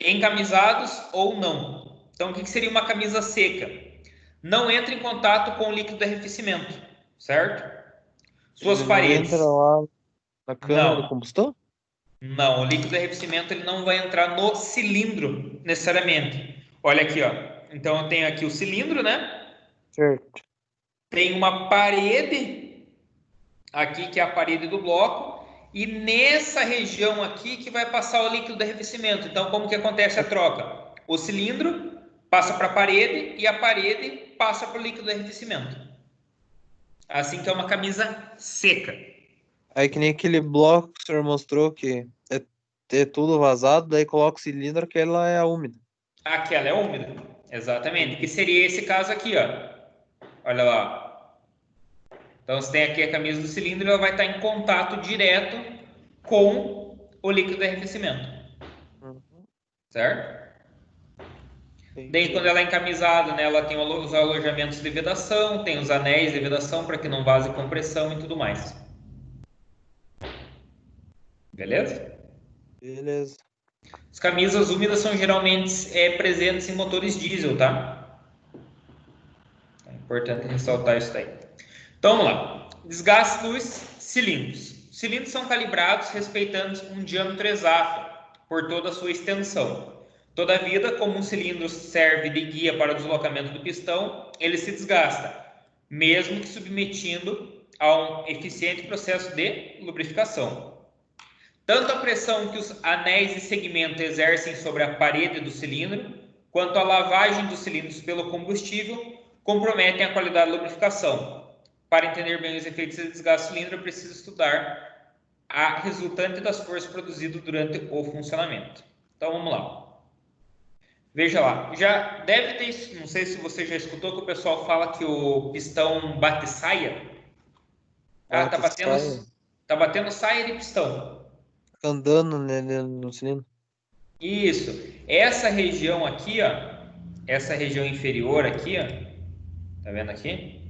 [SPEAKER 1] encamisados ou não. Então, o que seria uma camisa seca? Não entra em contato com o líquido de arrefecimento, certo? Suas
[SPEAKER 2] Ele não entra
[SPEAKER 1] paredes.
[SPEAKER 2] lá na câmara de
[SPEAKER 1] Não,
[SPEAKER 2] combustão?
[SPEAKER 1] não. O líquido de arrefecimento ele não vai entrar no cilindro necessariamente. Olha aqui, ó. Então, eu tenho aqui o cilindro, né?
[SPEAKER 2] Certo.
[SPEAKER 1] Tem uma parede aqui, que é a parede do bloco, e nessa região aqui que vai passar o líquido de arrefecimento. Então, como que acontece a troca? O cilindro passa para a parede e a parede passa para o líquido de arrefecimento. Assim que é uma camisa seca.
[SPEAKER 2] Aí que nem aquele bloco que o senhor mostrou que é tudo vazado, daí coloca o cilindro que ela é a úmida.
[SPEAKER 1] Aquela é úmida. Exatamente. Que seria esse caso aqui, ó. Olha lá. Então, você tem aqui a camisa do cilindro, ela vai estar em contato direto com o líquido de arrefecimento.
[SPEAKER 2] Uhum.
[SPEAKER 1] Certo? Daí,
[SPEAKER 2] Entendi.
[SPEAKER 1] quando ela é encamisada, né, ela tem os alojamentos de vedação, tem os anéis de vedação para que não vaze compressão e tudo mais. Beleza?
[SPEAKER 2] Beleza.
[SPEAKER 1] As camisas úmidas são geralmente presentes em motores diesel, tá? É importante ressaltar isso daí. Então, vamos lá. Desgaste dos cilindros. cilindros são calibrados respeitando um diâmetro exato por toda a sua extensão. Todavia, como um cilindro serve de guia para o deslocamento do pistão, ele se desgasta, mesmo que submetido a um eficiente processo de lubrificação. Tanto a pressão que os anéis de segmento exercem sobre a parede do cilindro, quanto a lavagem dos cilindros pelo combustível, comprometem a qualidade da lubrificação. Para entender bem os efeitos de desgaste do cilindro, é preciso estudar a resultante das forças produzidas durante o funcionamento. Então, vamos lá. Veja lá, já deve ter, não sei se você já escutou que o pessoal fala que o pistão bate saia. Ah, tá batendo saia de pistão.
[SPEAKER 2] Andando, né, no cilindro.
[SPEAKER 1] Isso. Essa região aqui, ó, essa região inferior aqui, ó, tá vendo aqui?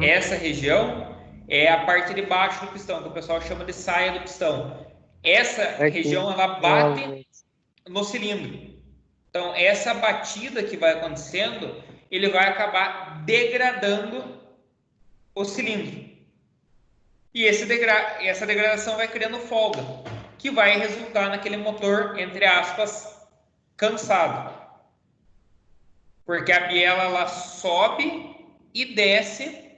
[SPEAKER 1] Essa região é a parte de baixo do pistão, que o pessoal chama de saia do pistão. Essa região, ela bate no cilindro. Então, essa batida que vai acontecendo, ele vai acabar degradando o cilindro. E essa degradação vai criando folga, que vai resultar naquele motor, entre aspas, cansado. Porque a biela, ela sobe e desce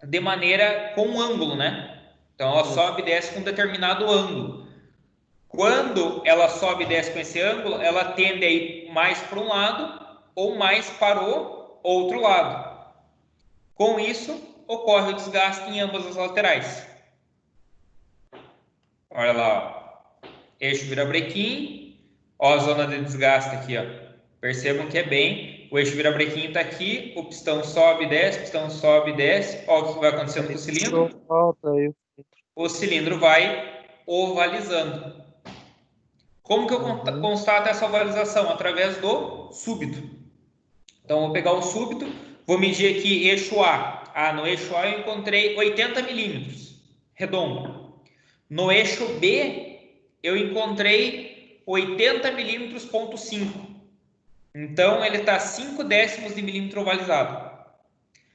[SPEAKER 1] de maneira com um ângulo, né? Então, ela sobe e desce com um determinado ângulo. Quando ela sobe e desce com esse ângulo, ela tende a ir mais para um lado ou mais para o outro lado. Com isso, ocorre o desgaste em ambas as laterais. Olha lá, ó. Eixo virabrequim, ó a zona de desgaste aqui, ó. Percebam que é bem, o eixo virabrequim está aqui, o pistão sobe e desce, pistão sobe e desce. Olha o que vai acontecendo com o cilindro. O cilindro vai ovalizando. Como que eu constato essa ovalização? Através do súbito. Então, vou pegar o súbito, vou medir aqui eixo A. No eixo A eu encontrei 80 milímetros, redondo. No eixo B, eu encontrei 80 milímetros, ponto 5. Então, ele está 5 décimos de milímetro ovalizado.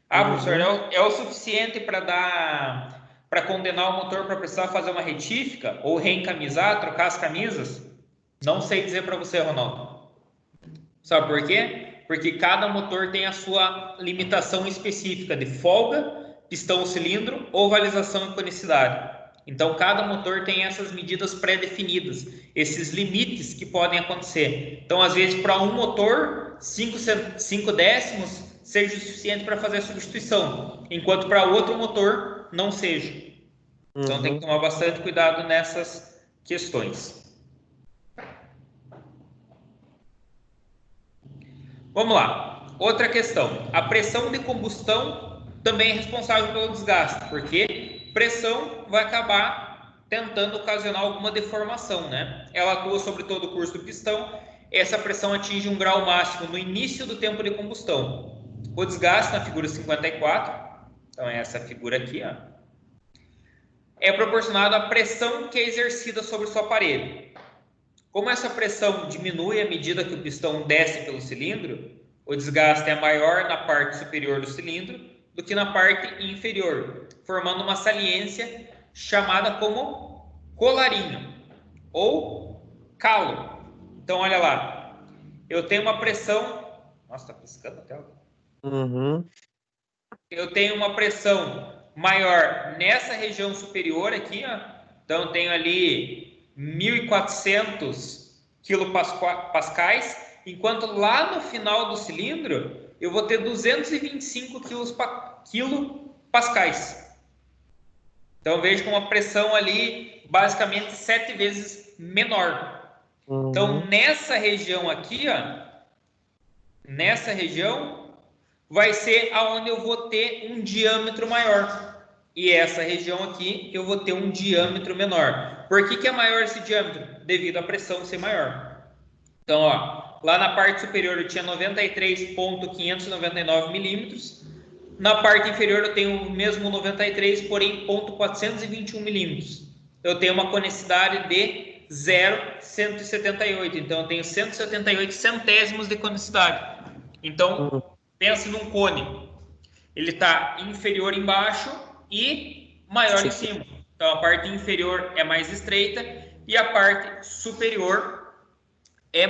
[SPEAKER 1] Professor, é o suficiente para condenar o motor para precisar fazer uma retífica ou reencamisar, trocar as camisas? Não sei dizer para você, Ronaldo. Sabe por quê? Porque cada motor tem a sua limitação específica de folga, pistão cilindro, ovalização e conicidade. Então, cada motor tem essas medidas pré-definidas, esses limites que podem acontecer. Então, às vezes, para um motor, 5 décimos seja o suficiente para fazer a substituição, enquanto para outro motor não seja. Então, tem que tomar bastante cuidado nessas questões. Vamos lá. Outra questão. A pressão de combustão também é responsável pelo desgaste, porque pressão vai acabar tentando ocasionar alguma deformação, né? Ela atua sobre todo o curso do pistão. Essa pressão atinge um grau máximo no início do tempo de combustão. O desgaste na figura 54, então é essa figura aqui, ó, é proporcionado à pressão que é exercida sobre o seu aparelho. Como essa pressão diminui à medida que o pistão desce pelo cilindro, o desgaste é maior na parte superior do cilindro do que na parte inferior, formando uma saliência chamada como colarinho ou calo. Então, olha lá, eu tenho uma pressão... Nossa, tá piscando a tela. Eu tenho uma pressão maior nessa região superior aqui, ó. Então, eu tenho ali 1.400 quilopascais, enquanto lá no final do cilindro eu vou ter 225 quilopascais. Então, vejo com uma pressão ali basicamente 7 vezes menor. Então, nessa região aqui, ó, nessa região vai ser aonde eu vou ter um diâmetro maior. E essa região aqui eu vou ter um diâmetro menor. Por que é maior esse diâmetro? Devido à pressão ser maior. Então, ó, lá na parte superior eu tinha 93,599 milímetros. Na parte inferior eu tenho o mesmo 93, porém 0,421 milímetros. Eu tenho uma conicidade de 0,178. Então, eu tenho 178 centésimos de conicidade. Então, pense num cone. ele está inferior embaixo e maior em cima. Então, a parte inferior é mais estreita e a parte superior é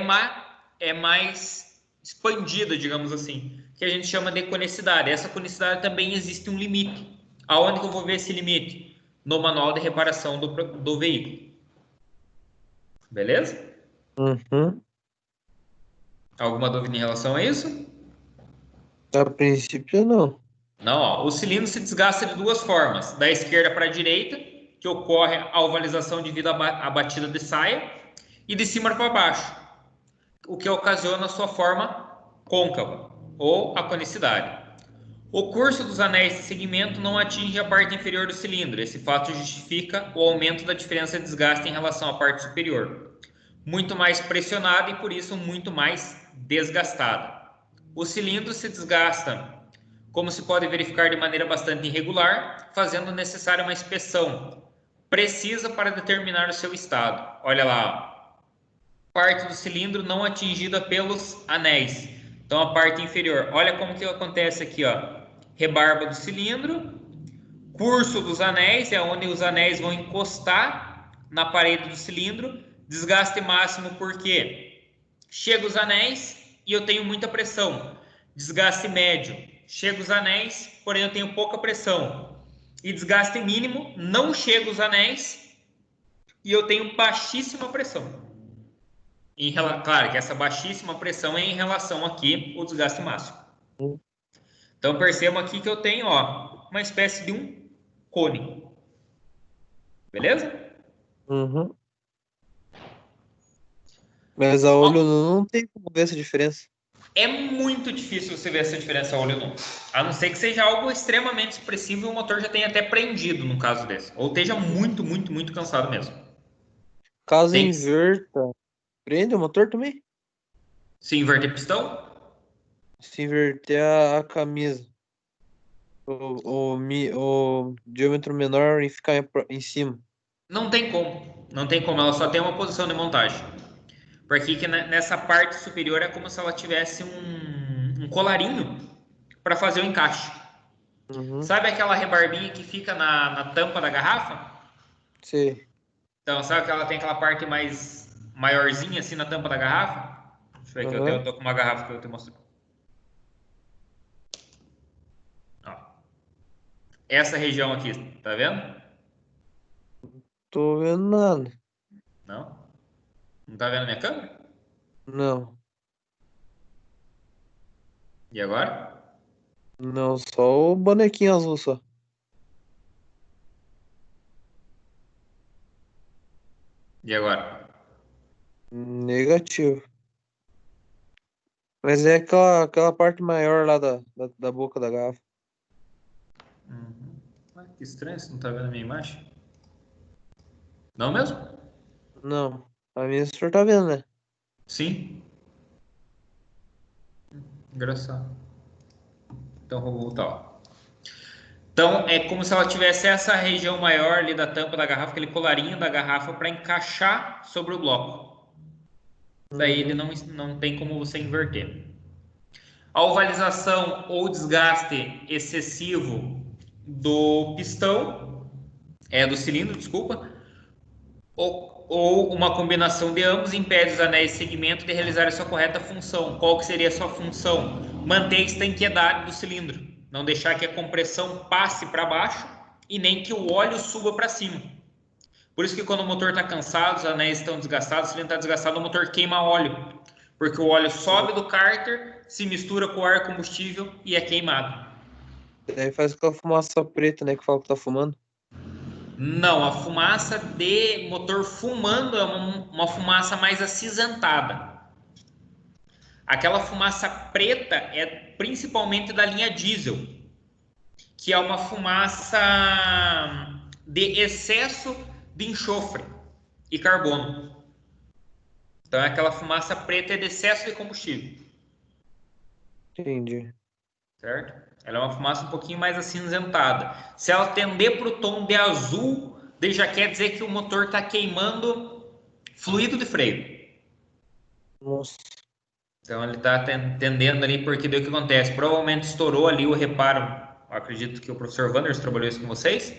[SPEAKER 1] mais expandida, digamos assim, que a gente chama de conicidade. Essa conicidade também existe um limite. Aonde que eu vou ver esse limite? No manual de reparação do veículo. Beleza?
[SPEAKER 2] Uhum.
[SPEAKER 1] Alguma dúvida em relação a isso?
[SPEAKER 2] A princípio, não.
[SPEAKER 1] Não, ó, o cilindro se desgasta de duas formas, da esquerda para a direita, que ocorre a ovalização devido à batida de saia, e de cima para baixo, o que ocasiona a sua forma côncava, ou a conicidade. O curso dos anéis de segmento não atinge a parte inferior do cilindro. Esse fato justifica o aumento da diferença de desgaste em relação à parte superior. Muito mais pressionada e, por isso, muito mais desgastada. O cilindro se desgasta, como se pode verificar, de maneira bastante irregular, fazendo necessária uma inspeção precisa para determinar o seu estado. Olha lá, ó. Parte do cilindro não atingida pelos anéis. Então, a parte inferior. Olha como que acontece aqui, ó. Rebarba do cilindro, curso dos anéis, é onde os anéis vão encostar na parede do cilindro. Desgaste máximo porque chega os anéis e eu tenho muita pressão. Desgaste médio, chega os anéis, porém eu tenho pouca pressão. E desgaste mínimo, não chega os anéis e eu tenho baixíssima pressão. Claro que essa baixíssima pressão é em relação aqui ao desgaste máximo. Então percebam aqui que eu tenho, ó, uma espécie de um cone. Beleza?
[SPEAKER 2] Uhum. Mas a olho nu não tem como ver essa diferença.
[SPEAKER 1] É muito difícil você ver essa diferença a olho nu. A não ser que seja algo extremamente expressivo e o motor já tenha até prendido no caso desse. Ou esteja muito, muito, muito cansado mesmo.
[SPEAKER 2] Caso
[SPEAKER 1] Tem
[SPEAKER 2] inverta, prende o motor também?
[SPEAKER 1] se inverter pistão?
[SPEAKER 2] Se inverter a camisa. O diâmetro menor e ficar em cima.
[SPEAKER 1] Não tem como. Não tem como. Ela só tem uma posição de montagem. Porque que nessa parte superior é como se ela tivesse um colarinho para fazer o encaixe.
[SPEAKER 2] Uhum.
[SPEAKER 1] Sabe aquela rebarbinha que fica na tampa da garrafa?
[SPEAKER 2] Sei.
[SPEAKER 1] Então, sabe que ela tem aquela parte mais maiorzinha assim na tampa da garrafa? Deixa eu ver aqui, eu
[SPEAKER 2] Uhum.
[SPEAKER 1] tô com uma garrafa que eu te mostro. Ó, essa região aqui, tá vendo?
[SPEAKER 2] Tô vendo nada.
[SPEAKER 1] Não? Não tá vendo a minha câmera?
[SPEAKER 2] Não.
[SPEAKER 1] E agora?
[SPEAKER 2] Não, só o bonequinho azul só.
[SPEAKER 1] E agora?
[SPEAKER 2] Negativo. Mas é aquela parte maior lá da boca da garrafa.
[SPEAKER 1] Uhum. Ah, que estranho, você não tá vendo a minha imagem? Não mesmo?
[SPEAKER 2] Não. A minha o senhor tá vendo, né?
[SPEAKER 1] Sim. Engraçado. Então vou voltar, ó. Então é como se ela tivesse essa região maior ali da tampa da garrafa, aquele colarinho da garrafa para encaixar sobre o bloco. Daí ele
[SPEAKER 2] Uhum.
[SPEAKER 1] não tem como você inverter. A ovalização ou desgaste excessivo do pistão, do cilindro, desculpa, ou uma combinação de ambos impede os anéis de segmento de realizar a sua correta função. Qual que seria a sua função? Manter a estanqueidade do cilindro, não deixar que a compressão passe para baixo e nem que o óleo suba para cima. Por isso que quando o motor está cansado, os anéis estão desgastados, o cilindro está desgastado, o motor queima óleo, porque o óleo sobe do cárter, se mistura com o ar combustível e é queimado.
[SPEAKER 2] Daí faz aquela fumaça preta, né? Que fala que tá fumando.
[SPEAKER 1] Não, a fumaça de motor fumando é uma fumaça mais acinzentada. Aquela fumaça preta é principalmente da linha diesel, que é uma fumaça de excesso de enxofre e carbono. Então, aquela fumaça preta é de excesso de combustível,
[SPEAKER 2] Entendi.
[SPEAKER 1] certo? Ela é uma fumaça um pouquinho mais acinzentada. Se ela tender para o tom de azul, daí já quer dizer que o motor está queimando fluido de freio.
[SPEAKER 2] Nossa.
[SPEAKER 1] Então ele está tendendo ali, porque daí o que acontece? Provavelmente estourou ali o reparo Eu acredito que o professor Wanders trabalhou isso com vocês.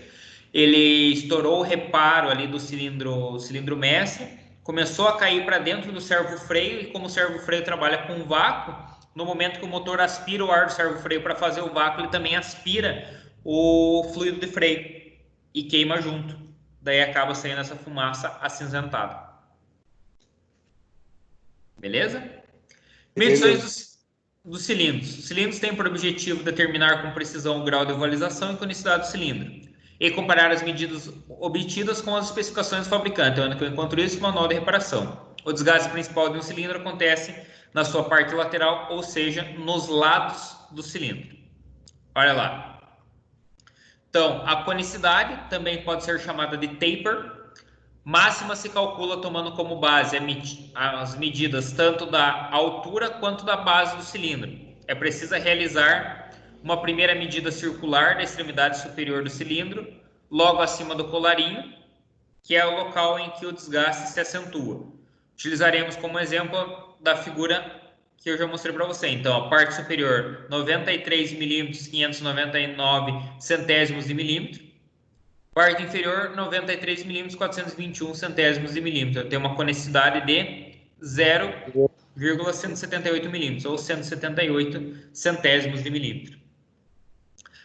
[SPEAKER 1] Ele estourou o reparo ali do cilindro mestre, começou a cair para dentro do servo-freio, e como o servo-freio trabalha com vácuo, no momento que o motor aspira o ar do servo-freio para fazer o vácuo, ele também aspira o fluido de freio e queima junto. Daí acaba saindo essa fumaça acinzentada. Beleza? Medições dos cilindros. Os cilindros têm por objetivo determinar com precisão o grau de ovalização e conicidade do cilindro e comparar as medidas obtidas com as especificações do fabricante, onde eu encontro isso no manual de reparação. O desgaste principal de um cilindro acontece na sua parte lateral, ou seja, nos lados do cilindro. Olha lá. Então, a conicidade também pode ser chamada de taper. Máxima se calcula tomando como base as medidas tanto da altura quanto da base do cilindro. É preciso realizar uma primeira medida circular da extremidade superior do cilindro, logo acima do colarinho, que é o local em que o desgaste se acentua. Utilizaremos como exemplo da figura que eu já mostrei para você. Então, a parte superior, 93 milímetros, 599 centésimos de milímetro. Parte inferior, 93 milímetros, 421 centésimos de milímetro. Tem uma conicidade de 0,178 milímetros, ou 178 centésimos de milímetro.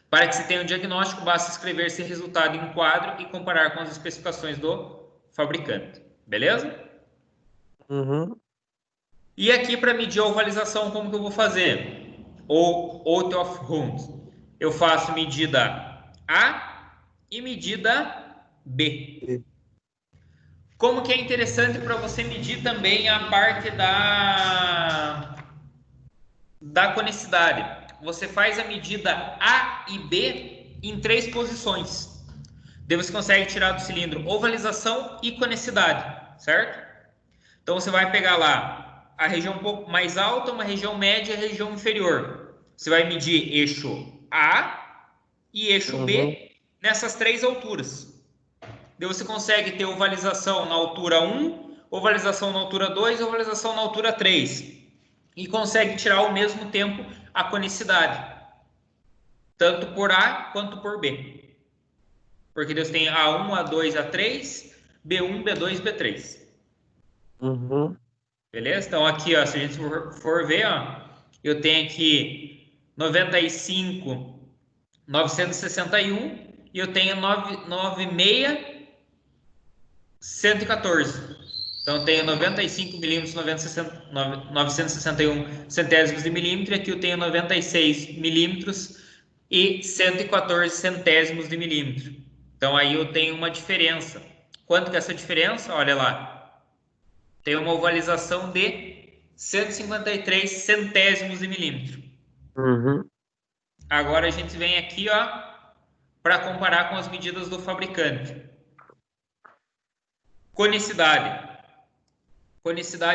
[SPEAKER 1] Para que se tenha um diagnóstico, basta escrever esse resultado em quadro e comparar com as especificações do fabricante. Beleza?
[SPEAKER 2] Uhum.
[SPEAKER 1] E aqui, para medir a ovalização, como que eu vou fazer? Ou out of round. Eu faço medida A e medida B. Como que é interessante para você medir também a parte da conicidade. Você faz a medida A e B em 3 posições. Daí você consegue tirar do cilindro ovalização e conicidade, certo? Então você vai pegar lá a região um pouco mais alta, uma região média e a região inferior. Você vai medir eixo A e eixo B nessas 3 alturas. Daí você consegue ter ovalização na altura 1, ovalização na altura 2 e ovalização na altura 3. E consegue tirar ao mesmo tempo a conicidade, tanto por A quanto por B. Porque Deus tem A1, A2, A3, B1, B2, B3.
[SPEAKER 2] Uhum.
[SPEAKER 1] Beleza? Então aqui, ó, se a gente for ver, ó, eu tenho aqui 95, 961 e eu tenho 96, 114. Então, tenho 95 milímetros, 961 centésimos de milímetro. E aqui eu tenho 96 milímetros e 114 centésimos de milímetro. Então, aí eu tenho uma diferença. Quanto que é essa diferença? Olha lá. Tem uma ovalização de 153 centésimos de milímetro.
[SPEAKER 2] Uhum.
[SPEAKER 1] Agora, a gente vem aqui, ó, para comparar com as medidas do fabricante. Conicidade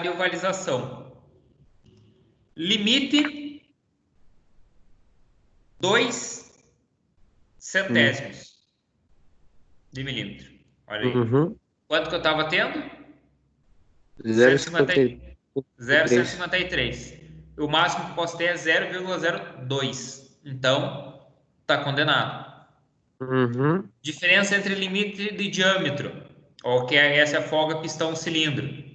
[SPEAKER 1] e ovalização. Limite 2 centésimos de milímetro. Olha aí.
[SPEAKER 2] Uhum.
[SPEAKER 1] Quanto que eu estava tendo? 0,153. O máximo que posso ter é 0,02. Então, está condenado.
[SPEAKER 2] Uhum.
[SPEAKER 1] Diferença entre limite de diâmetro, ou que essa é a folga pistão-cilindro.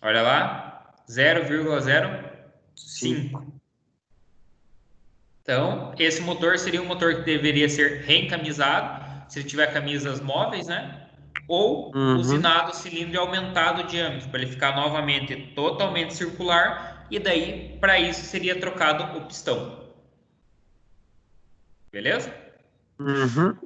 [SPEAKER 1] Olha lá, 0,05. Então, esse motor seria um motor que deveria ser reencamisado, se ele tiver camisas móveis, né? Ou usinado o cilindro e aumentado o diâmetro, para ele ficar novamente totalmente circular, e daí, para isso, seria trocado o pistão. Beleza?
[SPEAKER 2] Uhum.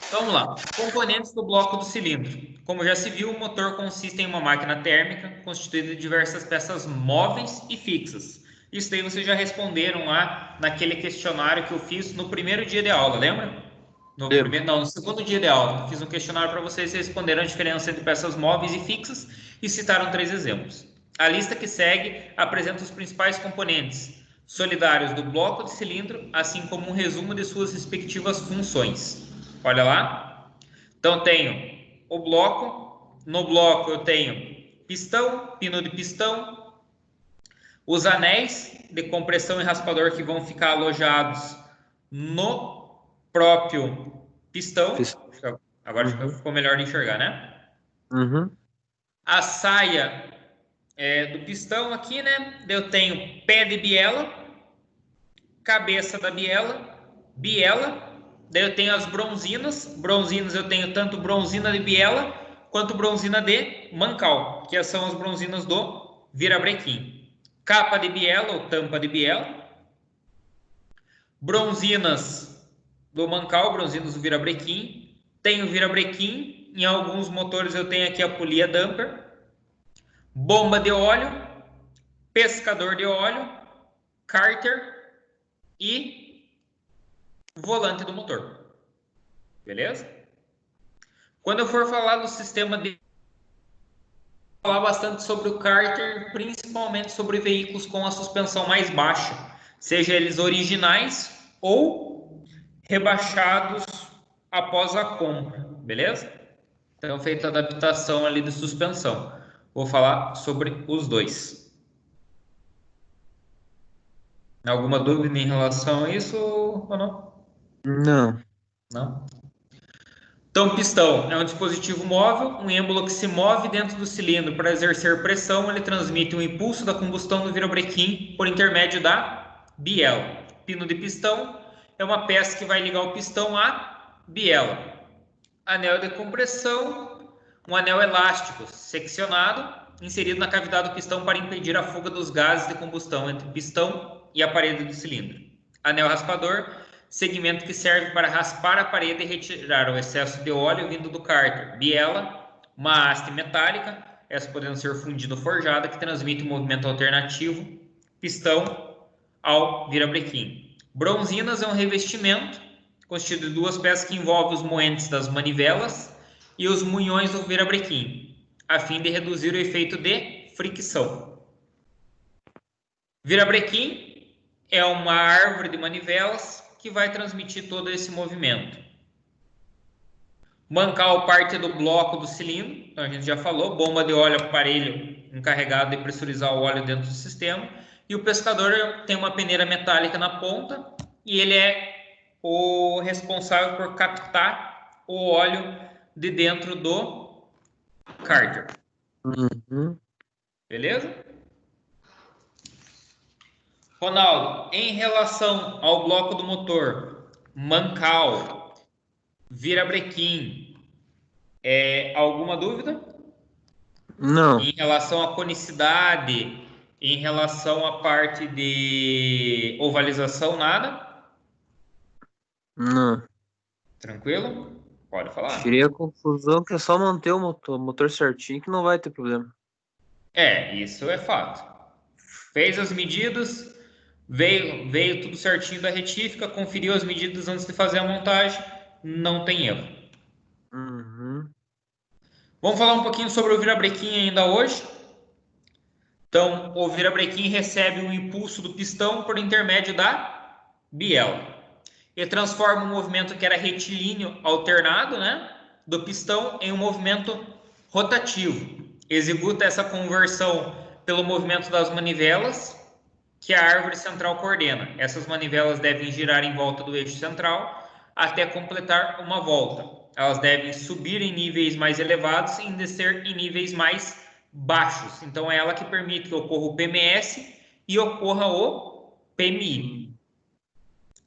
[SPEAKER 1] Então, vamos lá. Componentes do bloco do cilindro. Como já se viu, o motor consiste em uma máquina térmica constituída de diversas peças móveis e fixas. Isso daí vocês já responderam lá naquele questionário que eu fiz no primeiro dia de aula, lembra? No segundo dia de aula. Eu fiz um questionário para vocês e responderam a diferença entre peças móveis e fixas e citaram 3 exemplos. A lista que segue apresenta os principais componentes solidários do bloco de cilindro, assim como um resumo de suas respectivas funções. Olha lá. Então, tenho o bloco. No bloco, eu tenho pistão, pino de pistão, Os anéis de compressão e raspador que vão ficar alojados no próprio pistão. Agora ficou melhor de enxergar, né?
[SPEAKER 2] Uhum.
[SPEAKER 1] A saia do pistão aqui, né? Eu tenho pé de biela, cabeça da biela, biela. Daí eu tenho as bronzinas. Bronzinas eu tenho tanto bronzina de biela quanto bronzina de mancal, que são as bronzinas do virabrequim. Capa de biela ou tampa de biela. Bronzinas do mancal, bronzinas do virabrequim. Tenho virabrequim. Em alguns motores eu tenho aqui a polia damper. Bomba de óleo, pescador de óleo, cárter e volante do motor. Beleza? Quando eu for falar do sistema de... falar bastante sobre o cárter, principalmente sobre veículos com a suspensão mais baixa, seja eles originais ou rebaixados após a compra, beleza? Então, feita a adaptação ali de suspensão. Vou falar sobre os dois. Alguma dúvida em relação a isso ou não?
[SPEAKER 2] Não.
[SPEAKER 1] Não? Então, pistão é um dispositivo móvel, um êmbolo que se move dentro do cilindro para exercer pressão. Ele transmite o impulso da combustão do virabrequim por intermédio da biela. Pino de pistão é uma peça que vai ligar o pistão à biela. Anel de compressão, um anel elástico seccionado, inserido na cavidade do pistão para impedir a fuga dos gases de combustão entre o pistão e a parede do cilindro. Anel raspador, segmento que serve para raspar a parede e retirar o excesso de óleo vindo do cárter. Biela, uma haste metálica, essa podendo ser fundida ou forjada, que transmite um movimento alternativo, pistão ao virabrequim. Bronzinas é um revestimento constituído de duas peças que envolvem os moentes das manivelas e os munhões do virabrequim, a fim de reduzir o efeito de fricção. Virabrequim é uma árvore de manivelas que vai transmitir todo esse movimento. Mancal parte do bloco do cilindro, então a gente já falou, bomba de óleo, aparelho encarregado de pressurizar o óleo dentro do sistema, e o pescador tem uma peneira metálica na ponta e ele é o responsável por captar o óleo de dentro do cárter.
[SPEAKER 2] Uhum.
[SPEAKER 1] Beleza? Ronaldo, em relação ao bloco do motor, mancal, virabrequim, alguma dúvida?
[SPEAKER 2] Não.
[SPEAKER 1] Em relação à conicidade, em relação à parte de ovalização, nada?
[SPEAKER 2] Não.
[SPEAKER 1] Tranquilo? Pode falar.
[SPEAKER 2] Tirei a conclusão que é só manter o motor certinho que não vai ter problema.
[SPEAKER 1] Isso é fato. Fez as medidas, veio tudo certinho da retífica, conferiu as medidas antes de fazer a montagem, não tem erro.
[SPEAKER 2] Uhum.
[SPEAKER 1] Vamos falar um pouquinho sobre o virabrequim ainda hoje. Então, o virabrequim recebe o impulso do pistão por intermédio da biela. Ele transforma um movimento que era retilíneo alternado, né, do pistão em um movimento rotativo. Executa essa conversão pelo movimento das manivelas, que a árvore central coordena. Essas manivelas devem girar em volta do eixo central até completar uma volta. Elas devem subir em níveis mais elevados e descer em níveis mais baixos. Então, é ela que permite que ocorra o PMS e ocorra o PMI.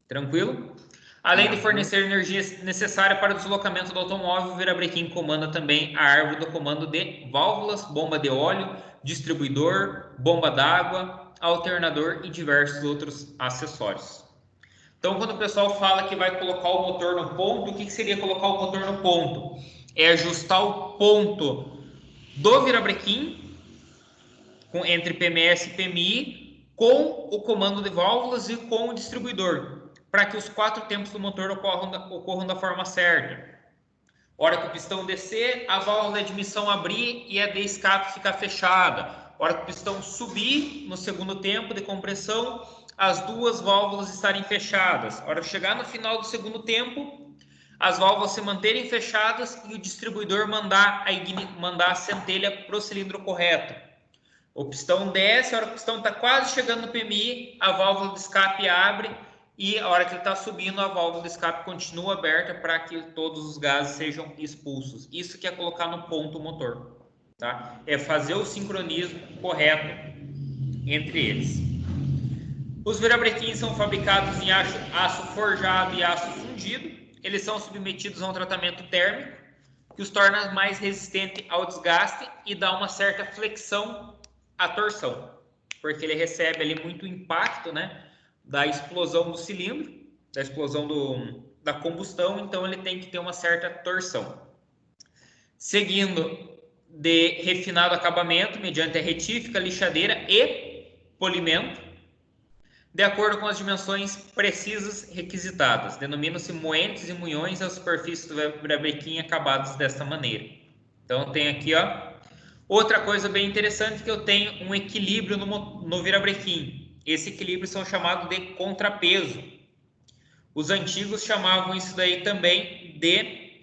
[SPEAKER 1] Tranquilo? Além de fornecer energia necessária para o deslocamento do automóvel, o virabrequim comanda também a árvore do comando de válvulas, bomba de óleo, distribuidor, bomba d'água, alternador e diversos outros acessórios. Então, quando o pessoal fala que vai colocar o motor no ponto, o que seria colocar o motor no ponto? É ajustar o ponto do virabrequim entre PMS e PMI com o comando de válvulas e com o distribuidor, para que os 4 tempos do motor ocorram da forma certa. Hora que o pistão descer, a válvula de admissão abrir e a de escape ficar fechada. Hora que o pistão subir no segundo tempo de compressão, as duas válvulas estarem fechadas. Hora que chegar no final do segundo tempo, as válvulas se manterem fechadas e o distribuidor mandar a centelha para o cilindro correto. O pistão desce, a hora que o pistão está quase chegando no PMI, a válvula de escape abre e a hora que ele está subindo, a válvula de escape continua aberta para que todos os gases sejam expulsos. Isso que é colocar no ponto o motor, tá? É fazer o sincronismo correto entre eles. Os virabrequins são fabricados em aço forjado e aço fundido. Eles são submetidos a um tratamento térmico que os torna mais resistentes ao desgaste e dá uma certa flexão à torção, porque ele recebe ali muito impacto, né, da explosão do cilindro, da explosão da combustão, então ele tem que ter uma certa torção. Seguindo de refinado acabamento mediante a retífica, lixadeira e polimento, de acordo com as dimensões precisas requisitadas. Denomina-se moentes e munhões as superfícies do virabrequim acabadas desta maneira. Então tem aqui, ó. Outra coisa bem interessante que eu tenho um equilíbrio no virabrequim. Esse equilíbrio são chamados de contrapeso. Os antigos chamavam isso daí também de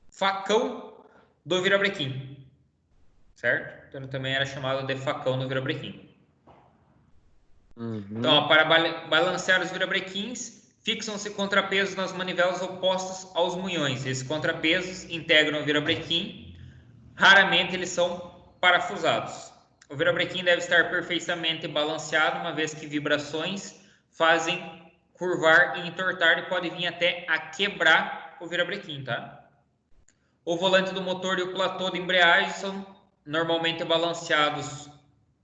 [SPEAKER 1] facão do virabrequim, certo? Então ele também era chamado de facão do virabrequim. Então, ó, para balancear os virabrequins, fixam-se contrapesos nas manivelas opostas aos munhões. Esses contrapesos integram o virabrequim. Raramente eles são parafusados. O virabrequim deve estar perfeitamente balanceado, uma vez que vibrações fazem curvar e entortar e pode vir até a quebrar o virabrequim, tá? O volante do motor e o platô de embreagem são normalmente balanceados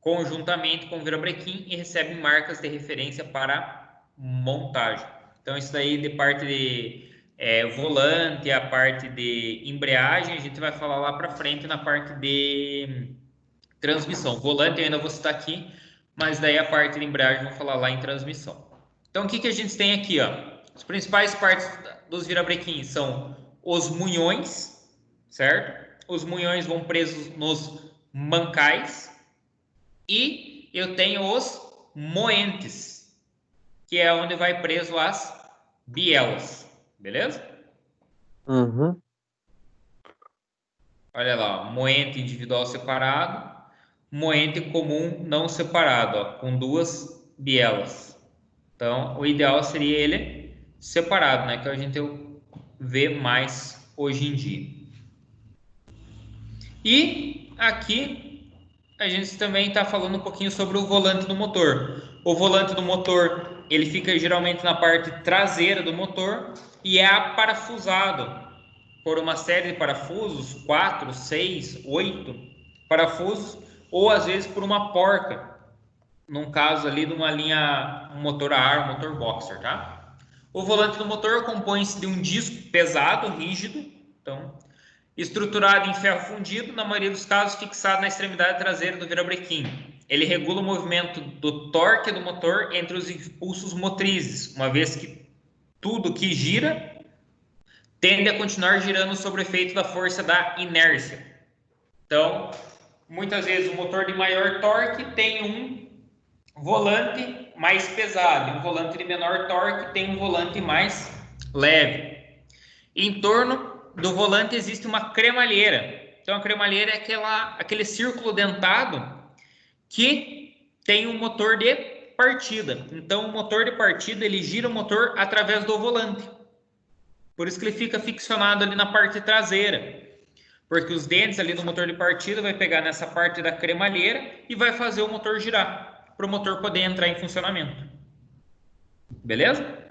[SPEAKER 1] conjuntamente com o virabrequim e recebem marcas de referência para montagem. Então, isso daí de parte de volante, a parte de embreagem, a gente vai falar lá para frente na parte de transmissão. Volante eu ainda vou citar aqui, mas daí a parte de embreagem eu vou falar lá em transmissão. Então, o que a gente tem aqui, ó? As principais partes dos virabrequins são os munhões, certo? Os munhões vão presos nos mancais. E eu tenho os moentes, que é onde vai preso as bielas, beleza?
[SPEAKER 2] Uhum.
[SPEAKER 1] Olha lá, ó, moente individual separado, moente comum não separado, ó, com duas bielas. Então, o ideal seria ele separado, né? Que a gente vê mais hoje em dia. E aqui a gente também está falando um pouquinho sobre o volante do motor. O volante do motor, ele fica geralmente na parte traseira do motor e é aparafusado por uma série de parafusos, 4, 6, 8 parafusos, ou às vezes por uma porca, num caso ali de uma linha um motor a ar, um motor boxer, tá? O volante do motor compõe-se de um disco pesado, rígido, então estruturado em ferro fundido, na maioria dos casos fixado na extremidade traseira do virabrequim. Ele regula o movimento do torque do motor entre os impulsos motrizes, uma vez que tudo que gira tende a continuar girando sob o efeito da força da inércia. Então, muitas vezes o motor de maior torque tem um volante mais pesado, e um volante de menor torque tem um volante mais leve. Em torno do volante existe uma cremalheira. Então, a cremalheira é aquele círculo dentado que tem um motor de partida. Então, o motor de partida ele gira o motor através do volante. Por isso que ele fica ficcionado ali na parte traseira. Porque os dentes ali do motor de partida vai pegar nessa parte da cremalheira e vai fazer o motor girar, para o motor poder entrar em funcionamento. Beleza?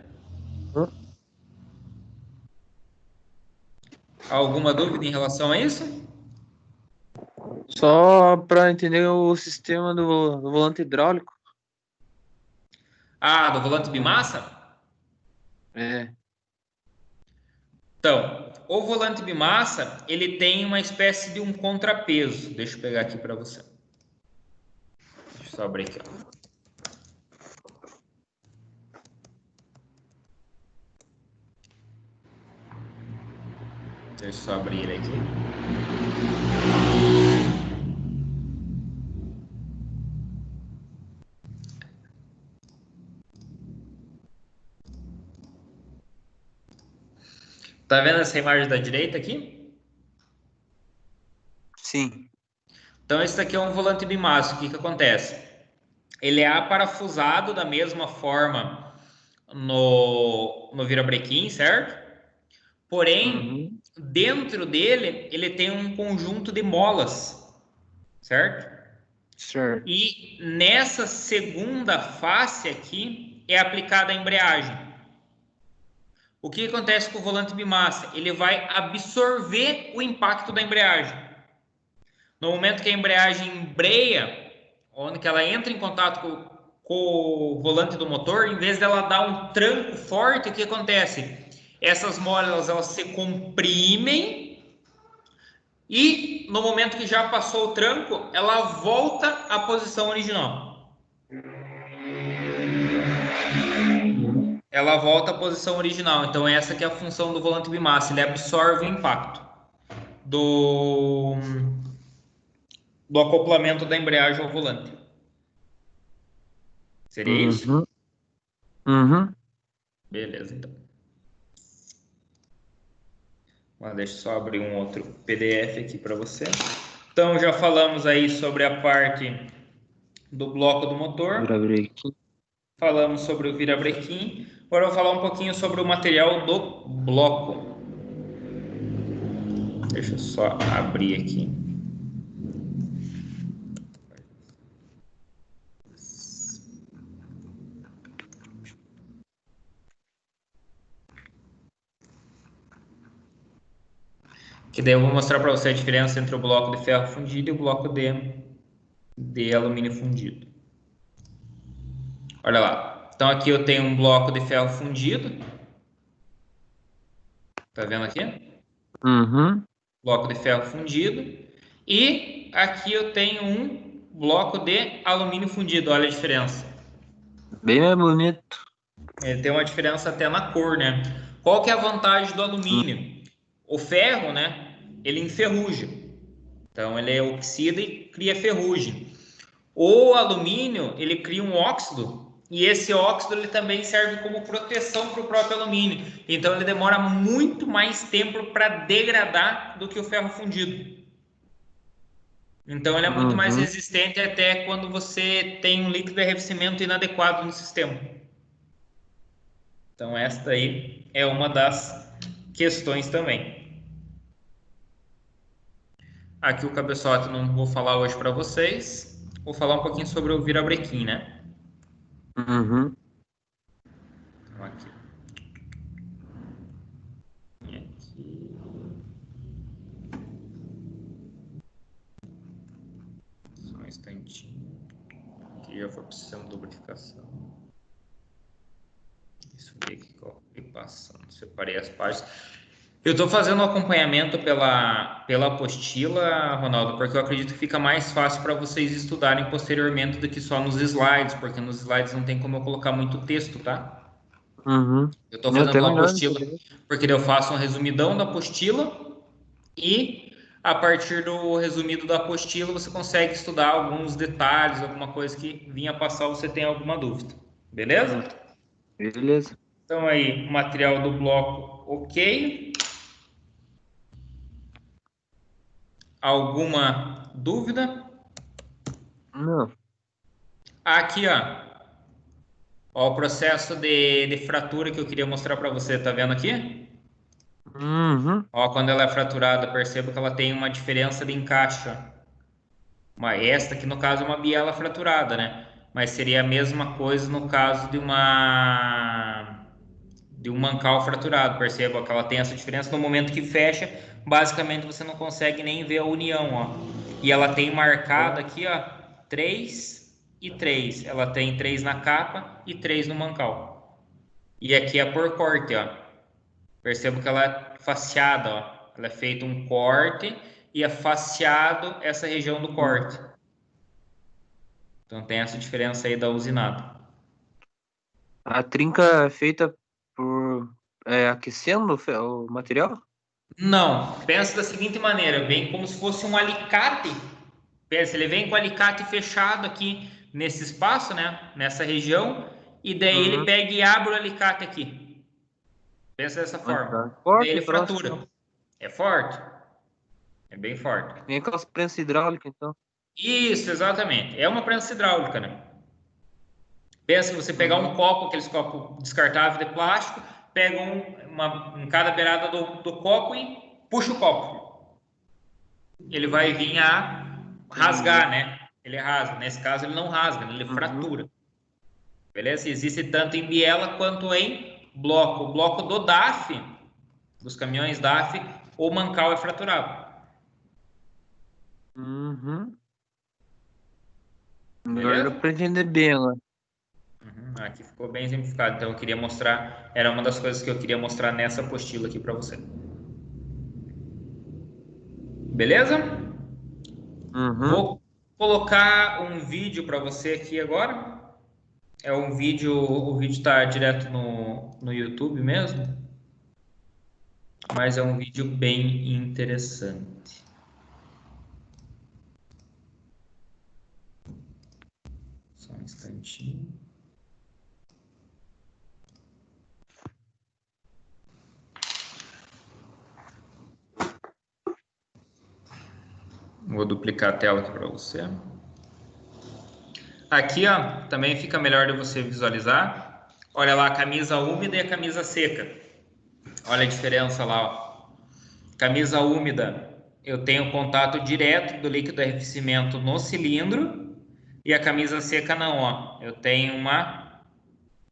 [SPEAKER 1] Alguma dúvida em relação a isso?
[SPEAKER 2] Só para entender o sistema do volante hidráulico.
[SPEAKER 1] Ah, do volante bimassa?
[SPEAKER 2] É.
[SPEAKER 1] Então, o volante bimassa, ele tem uma espécie de um contrapeso. Deixa eu pegar aqui para você. Deixa eu só abrir aqui. Deixa eu só abrir ele aqui. Tá vendo essa imagem da direita aqui?
[SPEAKER 2] Sim.
[SPEAKER 1] Então, esse daqui é um volante bimácio. O que acontece? Ele é aparafusado da mesma forma no virabrequim, certo? Porém,
[SPEAKER 2] Uhum.
[SPEAKER 1] dentro dele, ele tem um conjunto de molas, certo?
[SPEAKER 2] Certo.
[SPEAKER 1] E nessa segunda face aqui é aplicada a embreagem. O que acontece com o volante bimassa? Ele vai absorver o impacto da embreagem. No momento que a embreagem embreia, onde que ela entra em contato com o volante do motor, em vez dela dar um tranco forte, o que acontece? Essas molas elas se comprimem e no momento que já passou o tranco, ela volta à posição original. Ela volta à posição original. Então essa que é a função do volante bimassa, ele absorve o impacto do, do acoplamento da embreagem ao volante. Seria isso?
[SPEAKER 2] Uhum. Uhum.
[SPEAKER 1] Beleza, então. Mas deixa eu só abrir um outro PDF aqui para você. Então já falamos aí sobre a parte do bloco do motor.
[SPEAKER 2] Virabrequim.
[SPEAKER 1] Falamos sobre o virabrequim. Agora eu vou falar um pouquinho sobre o material do bloco. Deixa eu só abrir aqui. Que daí eu vou mostrar para você a diferença entre o bloco de ferro fundido e o bloco de alumínio fundido. Olha lá. Então aqui eu tenho um bloco de ferro fundido. Tá vendo aqui?
[SPEAKER 2] Uhum.
[SPEAKER 1] Bloco de ferro fundido. E aqui eu tenho um bloco de alumínio fundido. Olha a diferença.
[SPEAKER 2] Bem mais bonito.
[SPEAKER 1] Ele tem uma diferença até na cor, né? Qual que é a vantagem do
[SPEAKER 2] Hum.
[SPEAKER 1] alumínio? O ferro, né? Ele enferruja. Então ele oxida e cria ferrugem. O alumínio, ele cria um óxido e esse óxido ele também serve como proteção para o próprio alumínio. Então ele demora muito mais tempo para degradar do que o ferro fundido. Então ele é muito mais
[SPEAKER 2] Uhum.
[SPEAKER 1] resistente até quando você tem um líquido de arrefecimento inadequado no sistema. Então esta aí é uma das questões também. Aqui o cabeçote não vou falar hoje para vocês. Vou falar um pouquinho sobre o virabrequim, né?
[SPEAKER 2] Uhum.
[SPEAKER 1] Então, aqui. Aqui. Só um instantinho. Aqui já foi precisando de lubrificação. Isso aqui que eu fui passando. Separei as páginas. Eu estou fazendo um acompanhamento pela apostila, Ronaldo, porque eu acredito que fica mais fácil para vocês estudarem posteriormente do que só nos slides, porque nos slides não tem como eu colocar muito texto, tá?
[SPEAKER 2] Uhum.
[SPEAKER 1] Eu estou
[SPEAKER 2] É
[SPEAKER 1] fazendo
[SPEAKER 2] até
[SPEAKER 1] uma
[SPEAKER 2] melhor
[SPEAKER 1] apostila,
[SPEAKER 2] entender.
[SPEAKER 1] porque eu faço um resumidão da apostila e a partir do resumido da apostila você consegue estudar alguns detalhes, alguma coisa que vinha passar, você tem alguma dúvida. Beleza?
[SPEAKER 2] Hum. Beleza.
[SPEAKER 1] Então aí, material do bloco, ok. Alguma dúvida?
[SPEAKER 2] Não.
[SPEAKER 1] Aqui, ó. Ó, o processo de fratura que eu queria mostrar para você, tá vendo aqui?
[SPEAKER 2] Uhum.
[SPEAKER 1] Ó, quando ela é fraturada, perceba que ela tem uma diferença de encaixe. Esta aqui, no caso, é uma biela fraturada, né? Mas seria a mesma coisa no caso de um mancal fraturado. Perceba que ela tem essa diferença no momento que fecha, basicamente você não consegue nem ver a união, ó. E ela tem marcado aqui, ó, 3 e 3. Ela tem 3 na capa e 3 no mancal. E aqui é por corte, ó. Percebo que ela é faceada, ó. Ela é feito um corte e é faceado essa região do corte. Então tem essa diferença aí da usinada.
[SPEAKER 2] A trinca é feita por aquecendo o material?
[SPEAKER 1] Não, pensa da seguinte maneira, vem como se fosse um alicate. Pensa, ele vem com o alicate fechado aqui nesse espaço, né? Nessa região, e daí ele
[SPEAKER 2] Uhum.
[SPEAKER 1] pega e abre o alicate aqui. Pensa dessa
[SPEAKER 2] Ah,
[SPEAKER 1] forma.
[SPEAKER 2] tá.
[SPEAKER 1] Daí
[SPEAKER 2] Forte,
[SPEAKER 1] ele
[SPEAKER 2] grosso.
[SPEAKER 1] fratura. É forte. É bem forte.
[SPEAKER 2] Nem aquelas prensas hidráulicas, então.
[SPEAKER 1] Isso, exatamente. É uma prensa hidráulica, né? Pensa que você pegar um
[SPEAKER 2] Uhum.
[SPEAKER 1] copo, aqueles copos descartáveis de plástico, pega em cada beirada do copo e puxa o copo. Ele vai vir a
[SPEAKER 2] Entendi.
[SPEAKER 1] rasgar, né? Ele rasga. Nesse caso, ele não rasga, né? Ele
[SPEAKER 2] Uhum.
[SPEAKER 1] fratura. Beleza? Existe tanto em biela quanto em bloco. O bloco do DAF, dos caminhões DAF, o mancal é fraturado.
[SPEAKER 2] Uhum. Agora deu
[SPEAKER 1] Beleza?
[SPEAKER 2] pra entender bem agora.
[SPEAKER 1] Aqui ficou bem exemplificado. Então eu queria mostrar, era uma das coisas que eu queria mostrar nessa apostila aqui para você. Beleza?
[SPEAKER 2] Uhum.
[SPEAKER 1] Vou colocar um vídeo para você aqui agora. É um vídeo, o vídeo está direto no YouTube mesmo, mas é um vídeo bem interessante. Só um instantinho. Vou duplicar a tela aqui para você. Aqui, ó, também fica melhor de você visualizar. Olha lá a camisa úmida e a camisa seca. Olha a diferença lá, ó. Camisa úmida, eu tenho contato direto do líquido arrefecimento no cilindro e a camisa seca não, ó. Eu tenho uma
[SPEAKER 2] Um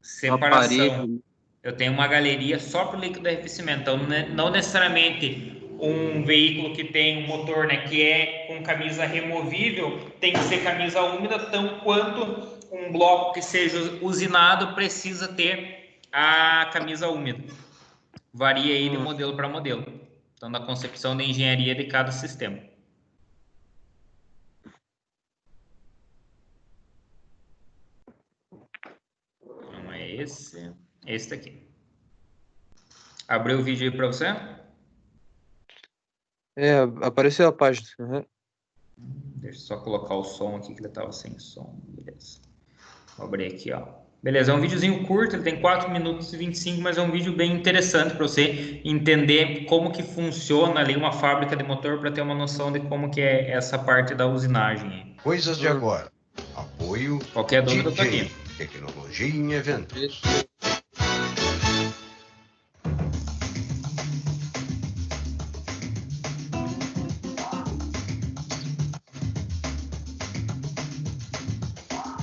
[SPEAKER 1] separação.
[SPEAKER 2] aparelho.
[SPEAKER 1] Eu tenho uma galeria só para o líquido arrefecimento. Então, não necessariamente um veículo que tem um motor, né, que é com camisa removível, tem que ser camisa úmida, tão quanto um bloco que seja usinado precisa ter a camisa úmida. Varia aí de
[SPEAKER 2] Hum.
[SPEAKER 1] modelo para modelo. Então, na concepção da engenharia de cada sistema. Não é esse, é esse daqui. Abriu o vídeo aí para você?
[SPEAKER 2] É, apareceu a página. Uhum.
[SPEAKER 1] Deixa eu só colocar o som aqui que ele estava sem som. Beleza. Vou abrir aqui, ó. Beleza, é um videozinho curto, ele tem 4 minutos e 25, mas é um vídeo bem interessante para você entender como que funciona ali uma fábrica de motor para ter uma noção de como que é essa parte da usinagem.
[SPEAKER 3] Coisas de
[SPEAKER 2] Hum.
[SPEAKER 3] agora. Apoio
[SPEAKER 1] Qualquer dúvida, eu tô
[SPEAKER 3] DJ.
[SPEAKER 1] aqui.
[SPEAKER 3] Tecnologia em eventos.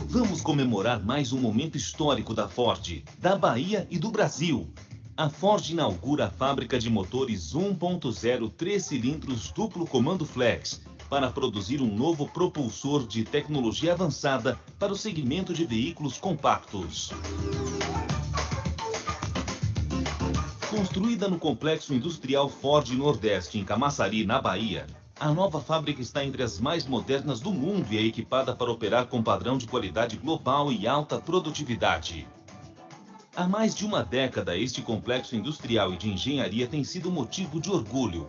[SPEAKER 4] Vamos comemorar mais um momento histórico da Ford, da Bahia e do Brasil. A Ford inaugura a fábrica de motores 1.0 3 cilindros duplo comando flex para produzir um novo propulsor de tecnologia avançada para o segmento de veículos compactos. Construída no Complexo Industrial Ford Nordeste, em Camaçari, na Bahia, a nova fábrica está entre as mais modernas do mundo e é equipada para operar com padrão de qualidade global e alta produtividade. Há mais de uma década, este complexo industrial e de engenharia tem sido motivo de orgulho.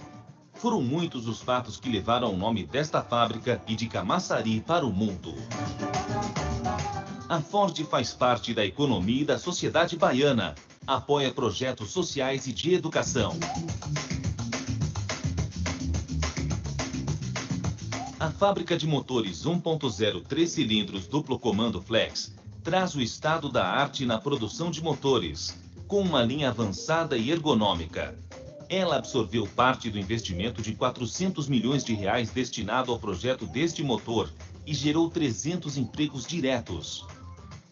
[SPEAKER 4] Foram muitos os fatos que levaram o nome desta fábrica e de Camaçari para o mundo. A Ford faz parte da economia e da sociedade baiana. Apoia projetos sociais e de educação. A fábrica de motores 1.0 3 cilindros duplo comando flex traz o estado da arte na produção de motores, com uma linha avançada e ergonômica. Ela absorveu parte do investimento de 400 milhões de reais destinado ao projeto deste motor e gerou 300 empregos diretos.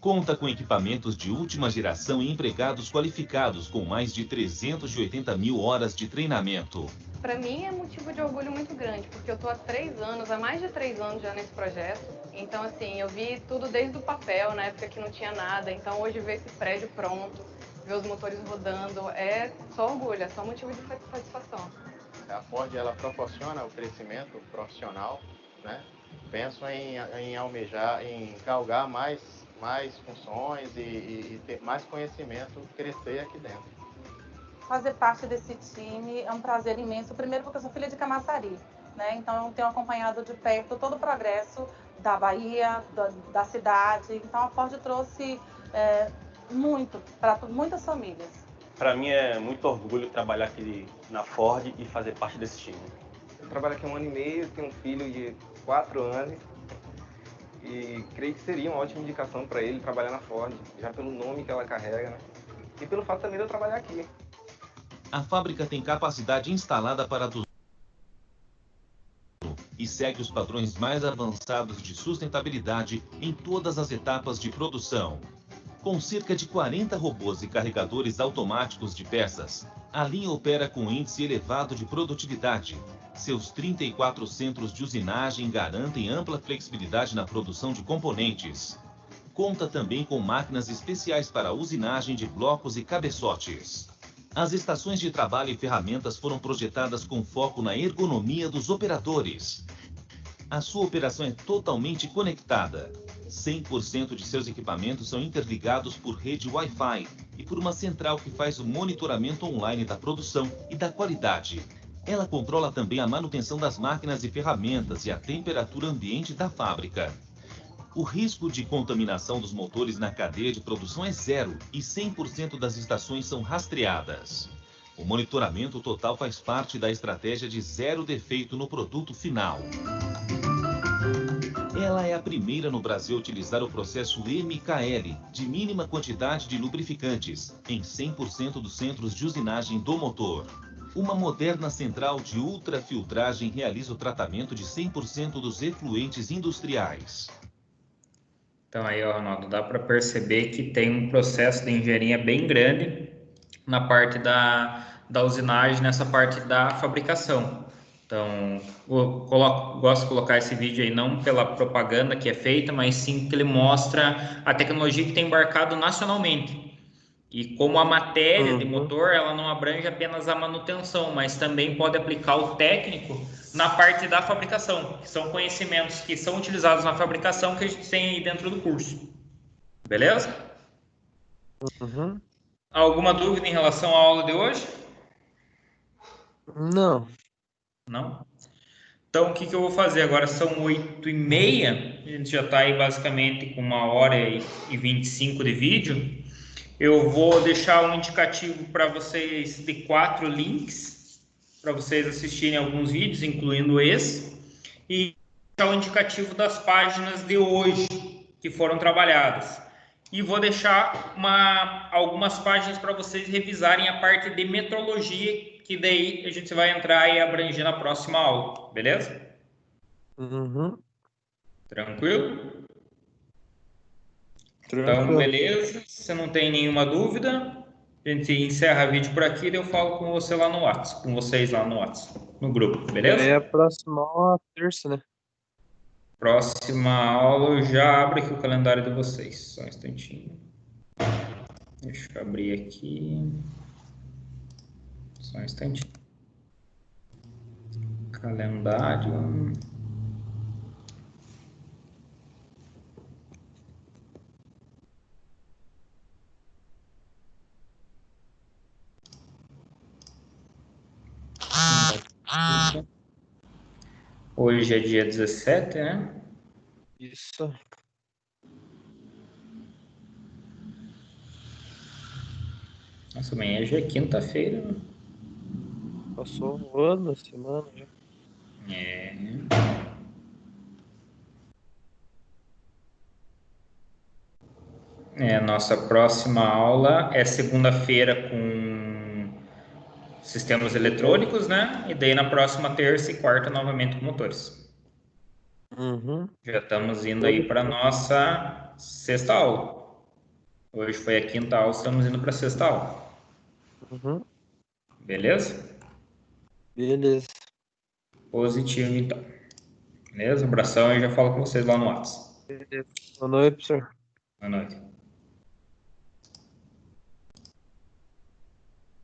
[SPEAKER 4] Conta com equipamentos de última geração e empregados qualificados com mais de 380 mil horas de treinamento.
[SPEAKER 5] Para mim é motivo de orgulho muito grande, porque eu estou há mais de 3 anos já nesse projeto. Então, assim, eu vi tudo desde o papel, na época que não tinha nada. Então, hoje ver esse prédio pronto, ver os motores rodando, é só orgulho, é só motivo de satisfação.
[SPEAKER 6] A Ford, ela proporciona o crescimento profissional, né? Penso em almejar, em galgar mais funções e ter mais conhecimento, crescer aqui dentro.
[SPEAKER 7] Fazer parte desse time é um prazer imenso. Primeiro porque eu sou filha de Camaçari, né? Então eu tenho acompanhado de perto todo o progresso da Bahia, da cidade. Então a Ford trouxe muito para muitas famílias.
[SPEAKER 8] Para mim é muito orgulho trabalhar aqui na Ford e fazer parte desse time. Eu trabalho aqui há 1 ano e meio, tenho um filho de 4 anos e creio que seria uma ótima indicação para ele trabalhar na Ford, já pelo nome que ela carrega, né? E pelo fato também de eu trabalhar aqui.
[SPEAKER 4] A fábrica tem capacidade instalada para e segue os padrões mais avançados de sustentabilidade em todas as etapas de produção. Com cerca de 40 robôs e carregadores automáticos de peças, a linha opera com índice elevado de produtividade. Seus 34 centros de usinagem garantem ampla flexibilidade na produção de componentes. Conta também com máquinas especiais para a usinagem de blocos e cabeçotes. As estações de trabalho e ferramentas foram projetadas com foco na ergonomia dos operadores. A sua operação é totalmente conectada. 100% de seus equipamentos são interligados por rede Wi-Fi e por uma central que faz o monitoramento online da produção e da qualidade. Ela controla também a manutenção das máquinas e ferramentas e a temperatura ambiente da fábrica. O risco de contaminação dos motores na cadeia de produção é zero e 100% das estações são rastreadas. O monitoramento total faz parte da estratégia de zero defeito no produto final. Ela é a primeira no Brasil a utilizar o processo MKL, de mínima quantidade de lubrificantes, em 100% dos centros de usinagem do motor. Uma moderna central de ultrafiltragem realiza o tratamento de 100% dos efluentes industriais.
[SPEAKER 1] Então aí, ó, Ronaldo, dá para perceber que tem um processo de engenharia bem grande na parte da usinagem, nessa parte da fabricação. Então, gosto de colocar esse vídeo aí não pela propaganda que é feita, mas sim que ele mostra a tecnologia que tem embarcado nacionalmente. E como a matéria de motor, ela não abrange apenas a manutenção, mas também pode aplicar o técnico na parte da fabricação, que são conhecimentos que são utilizados na fabricação que a gente tem aí dentro do curso. Beleza? Alguma dúvida em relação à aula de hoje?
[SPEAKER 2] Não.
[SPEAKER 1] Não? Então, o que eu vou fazer agora? São 8h30, a gente já está aí basicamente com 1h25 de vídeo. Eu vou deixar um indicativo para vocês de 4 links, para vocês assistirem alguns vídeos, incluindo esse, e deixar o indicativo das páginas de hoje que foram trabalhadas. E vou deixar algumas páginas para vocês revisarem a parte de metrologia, que daí a gente vai entrar e abranger na próxima aula, beleza? Tranquilo? Então, beleza. Se não tem nenhuma dúvida, a gente encerra o vídeo por aqui e eu falo com você lá no WhatsApp, com vocês lá no WhatsApp, no grupo, beleza?
[SPEAKER 2] É a próxima aula, terça, né?
[SPEAKER 1] Próxima aula eu já abro aqui o calendário de vocês. Só um instantinho. Deixa eu abrir aqui. Só um instantinho. Calendário. Hoje é dia 17, né?
[SPEAKER 2] Isso.
[SPEAKER 1] Nossa, amanhã já é quinta-feira, né?
[SPEAKER 2] Passou um ano, semana já.
[SPEAKER 1] Nossa próxima aula é segunda-feira com sistemas eletrônicos, né? E daí na próxima terça e quarta novamente com motores. Já estamos indo aí para nossa sexta aula. Hoje foi a quinta aula, estamos indo para a sexta aula. Beleza?
[SPEAKER 2] Beleza.
[SPEAKER 1] Positivo, então. Beleza? Um abração e já falo com vocês lá no WhatsApp.
[SPEAKER 2] Beleza. Boa noite, professor.
[SPEAKER 1] Boa noite.